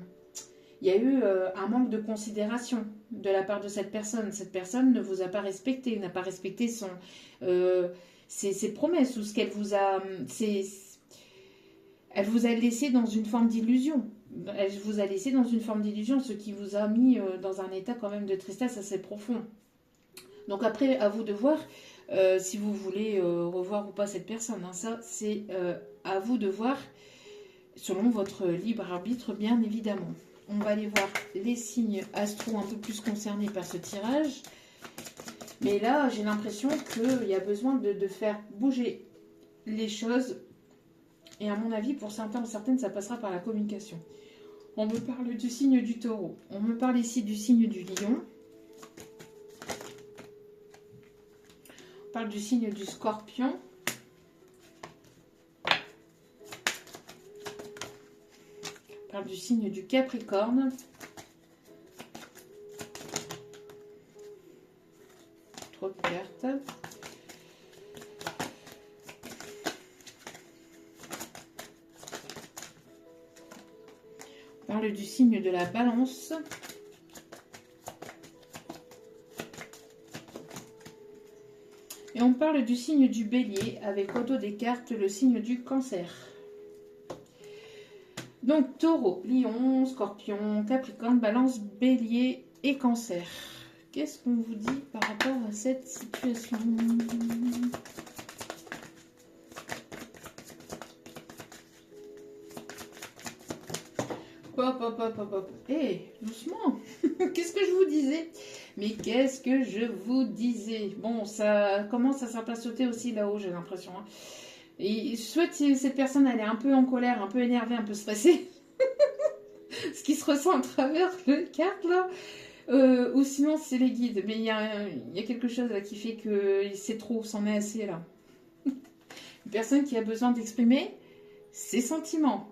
il y a eu un manque de considération de la part de cette personne. Cette personne ne vous a pas respecté, n'a pas respecté ses promesses ou ce qu'elle vous a... Elle vous a laissé dans une forme d'illusion. Elle vous a laissé dans une forme d'illusion, ce qui vous a mis dans un état quand même de tristesse assez profond. Donc après, à vous de voir si vous voulez revoir ou pas cette personne. Hein. Ça, c'est à vous de voir selon votre libre arbitre, bien évidemment. On va aller voir les signes astro un peu plus concernés par ce tirage. Mais là, j'ai l'impression qu'il y a besoin de faire bouger les choses. Et à mon avis, pour certains ou certaines, ça passera par la communication. On me parle du signe du taureau. On me parle ici du signe du lion. On parle du signe du scorpion. On parle du signe du Capricorne. Trop de cartes. On parle du signe de la Balance. Et on parle du signe du Bélier avec au dos des cartes le signe du Cancer. Donc, Taureau, Lion, Scorpion, Capricorne, Balance, Bélier et Cancer. Qu'est-ce qu'on vous dit par rapport à cette situation? Hop, hop, hop, hop, hop. Hé, doucement. Qu'est-ce que je vous disais? Mais qu'est-ce que je vous disais? Bon, ça commence à s'impatienter aussi là-haut, j'ai l'impression. Hein. Et soit cette personne, elle est un peu en colère, un peu énervée, un peu stressée. Ce qui se ressent à travers le carte, là. Ou sinon, c'est les guides. Mais il y a quelque chose là qui fait que c'est trop, c'en est assez, là. Une personne qui a besoin d'exprimer ses sentiments.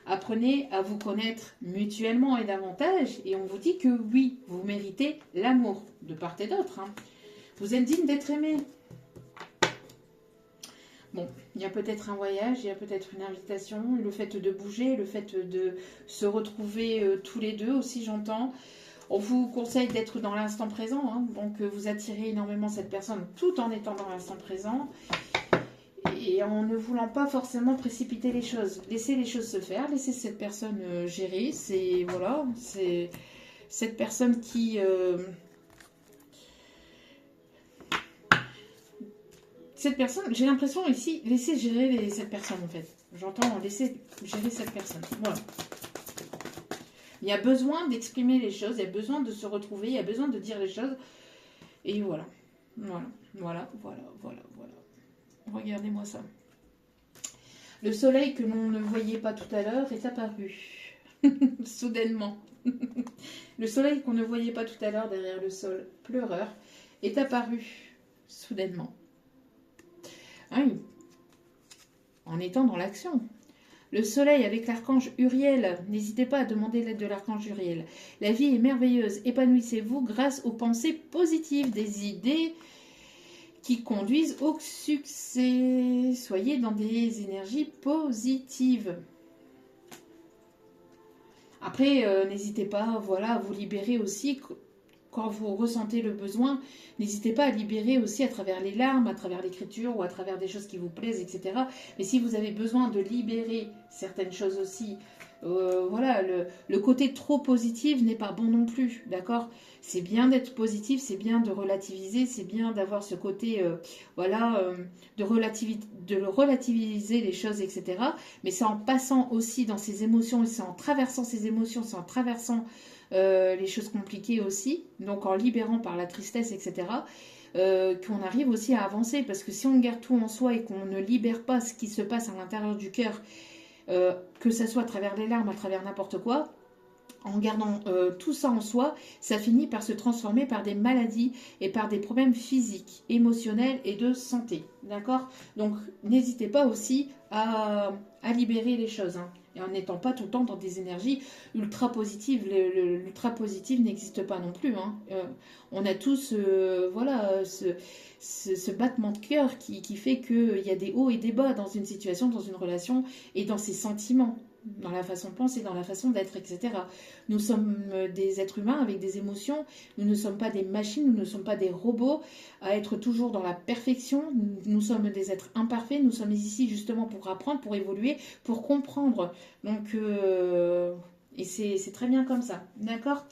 Apprenez à vous connaître mutuellement et davantage. Et on vous dit que oui, vous méritez l'amour de part et d'autre. Hein. Vous êtes digne d'être aimé. Bon, il y a peut-être un voyage, il y a peut-être une invitation, le fait de bouger, le fait de se retrouver tous les deux aussi, j'entends. On vous conseille d'être dans l'instant présent, hein, donc vous attirez énormément cette personne tout en étant dans l'instant présent et en ne voulant pas forcément précipiter les choses. Laissez les choses se faire, laissez cette personne gérer. C'est voilà, c'est cette personne qui... Cette personne, j'ai l'impression ici, laissez gérer cette personne en fait. J'entends laisser gérer cette personne. Voilà. Il y a besoin d'exprimer les choses, il y a besoin de se retrouver, il y a besoin de dire les choses. Et voilà. Voilà. Regardez-moi ça. Le soleil que l'on ne voyait pas tout à l'heure est apparu. Soudainement. Le soleil qu'on ne voyait pas tout à l'heure derrière le sol pleureur est apparu soudainement. Oui, en étant dans l'action. Le soleil avec l'archange Uriel, n'hésitez pas à demander l'aide de l'archange Uriel. La vie est merveilleuse, épanouissez-vous grâce aux pensées positives, des idées qui conduisent au succès. Soyez dans des énergies positives. Après, n'hésitez pas, voilà, à vous libérer aussi quand vous ressentez le besoin. N'hésitez pas à libérer aussi à travers les larmes, à travers l'écriture ou à travers des choses qui vous plaisent, etc. Mais si vous avez besoin de libérer certaines choses aussi, voilà, le côté trop positif n'est pas bon non plus, d'accord? C'est bien d'être positif, c'est bien de relativiser, c'est bien d'avoir ce côté, voilà, de relativiser les choses, etc. Mais c'est en passant aussi dans ses émotions, c'est en traversant ses émotions, c'est en traversant les choses compliquées aussi, donc en libérant par la tristesse, etc., qu'on arrive aussi à avancer. Parce que si on garde tout en soi et qu'on ne libère pas ce qui se passe à l'intérieur du cœur, que ce soit à travers les larmes, à travers n'importe quoi, en gardant tout ça en soi, ça finit par se transformer par des maladies et par des problèmes physiques, émotionnels et de santé. D'accord? Donc, n'hésitez pas aussi à libérer les choses. Hein, et en n'étant pas tout le temps dans des énergies ultra positives. L'ultra positive n'existe pas non plus. Hein. On a tous voilà, ce battement de cœur qui fait qu'il y a des hauts et des bas dans une situation, dans une relation et dans ses sentiments, dans la façon de penser, dans la façon d'être, etc. Nous sommes des êtres humains avec des émotions, nous ne sommes pas des machines, nous ne sommes pas des robots à être toujours dans la perfection, nous sommes des êtres imparfaits, nous sommes ici justement pour apprendre, pour évoluer, pour comprendre. Donc, et c'est très bien comme ça, d'accord ?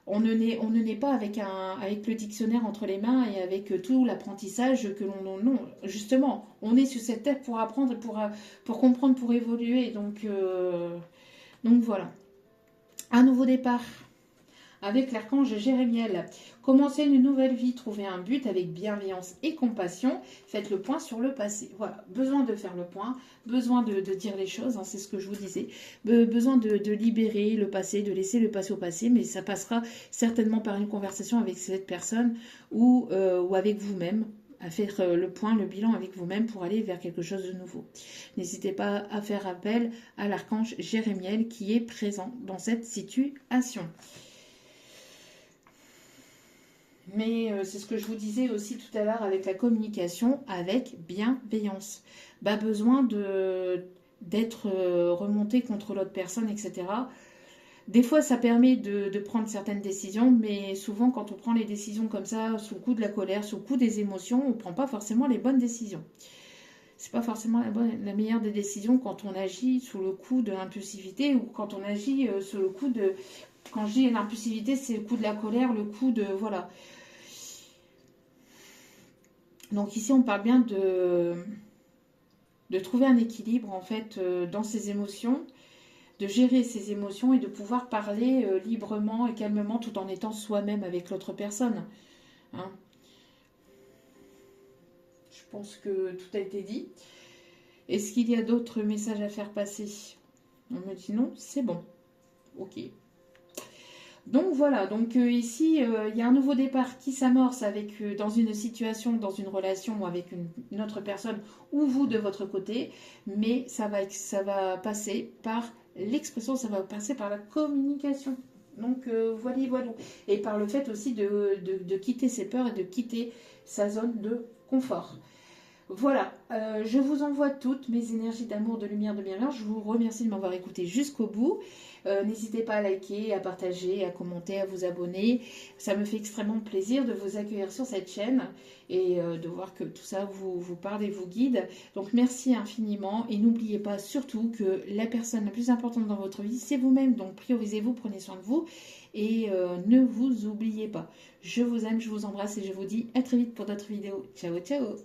On ne naît pas avec le dictionnaire entre les mains et avec tout l'apprentissage que l'on... Non, justement, on est sur cette terre pour apprendre, pour comprendre, pour évoluer. Donc voilà. Un nouveau départ avec l'archange Jérémiel. Commencez une nouvelle vie, trouvez un but avec bienveillance et compassion. Faites le point sur le passé. Voilà, besoin de faire le point, besoin de dire les choses, hein, c'est ce que je vous disais. Besoin de libérer le passé, de laisser le passé au passé, mais ça passera certainement par une conversation avec cette personne ou avec vous-même, à faire le point, le bilan avec vous-même pour aller vers quelque chose de nouveau. N'hésitez pas à faire appel à l'archange Jérémiel qui est présent dans cette situation. Mais c'est ce que je vous disais aussi tout à l'heure avec la communication, avec bienveillance. Besoin d'être remonté contre l'autre personne, etc. Des fois, ça permet de prendre certaines décisions, mais souvent, quand on prend les décisions comme ça, sous le coup de la colère, sous le coup des émotions, on ne prend pas forcément les bonnes décisions. C'est pas forcément la meilleure des décisions quand on agit sous le coup de l'impulsivité ou quand on agit sous le coup de... Quand je dis l'impulsivité, c'est le coup de la colère, le coup de... Voilà. Donc ici, on parle bien de trouver un équilibre, en fait, dans ses émotions, de gérer ses émotions et de pouvoir parler librement et calmement tout en étant soi-même avec l'autre personne. Hein. Je pense que tout a été dit. Est-ce qu'il y a d'autres messages à faire passer? On me dit non, c'est bon. Ok. Donc voilà, donc ici, il y a un nouveau départ qui s'amorce avec dans une situation, dans une relation ou avec une autre personne ou vous de votre côté, mais ça va passer par l'expression, ça va passer par la communication. Donc voilà. Et par le fait aussi de quitter ses peurs et de quitter sa zone de confort. Voilà, je vous envoie toutes mes énergies d'amour, de lumière, de bienveillance. Je vous remercie de m'avoir écouté jusqu'au bout. N'hésitez pas à liker, à partager, à commenter, à vous abonner. Ça me fait extrêmement plaisir de vous accueillir sur cette chaîne et de voir que tout ça vous parle et vous guide. Donc merci infiniment et n'oubliez pas surtout que la personne la plus importante dans votre vie, c'est vous-même. Donc priorisez-vous, prenez soin de vous et ne vous oubliez pas. Je vous aime, je vous embrasse et je vous dis à très vite pour d'autres vidéos. Ciao, ciao!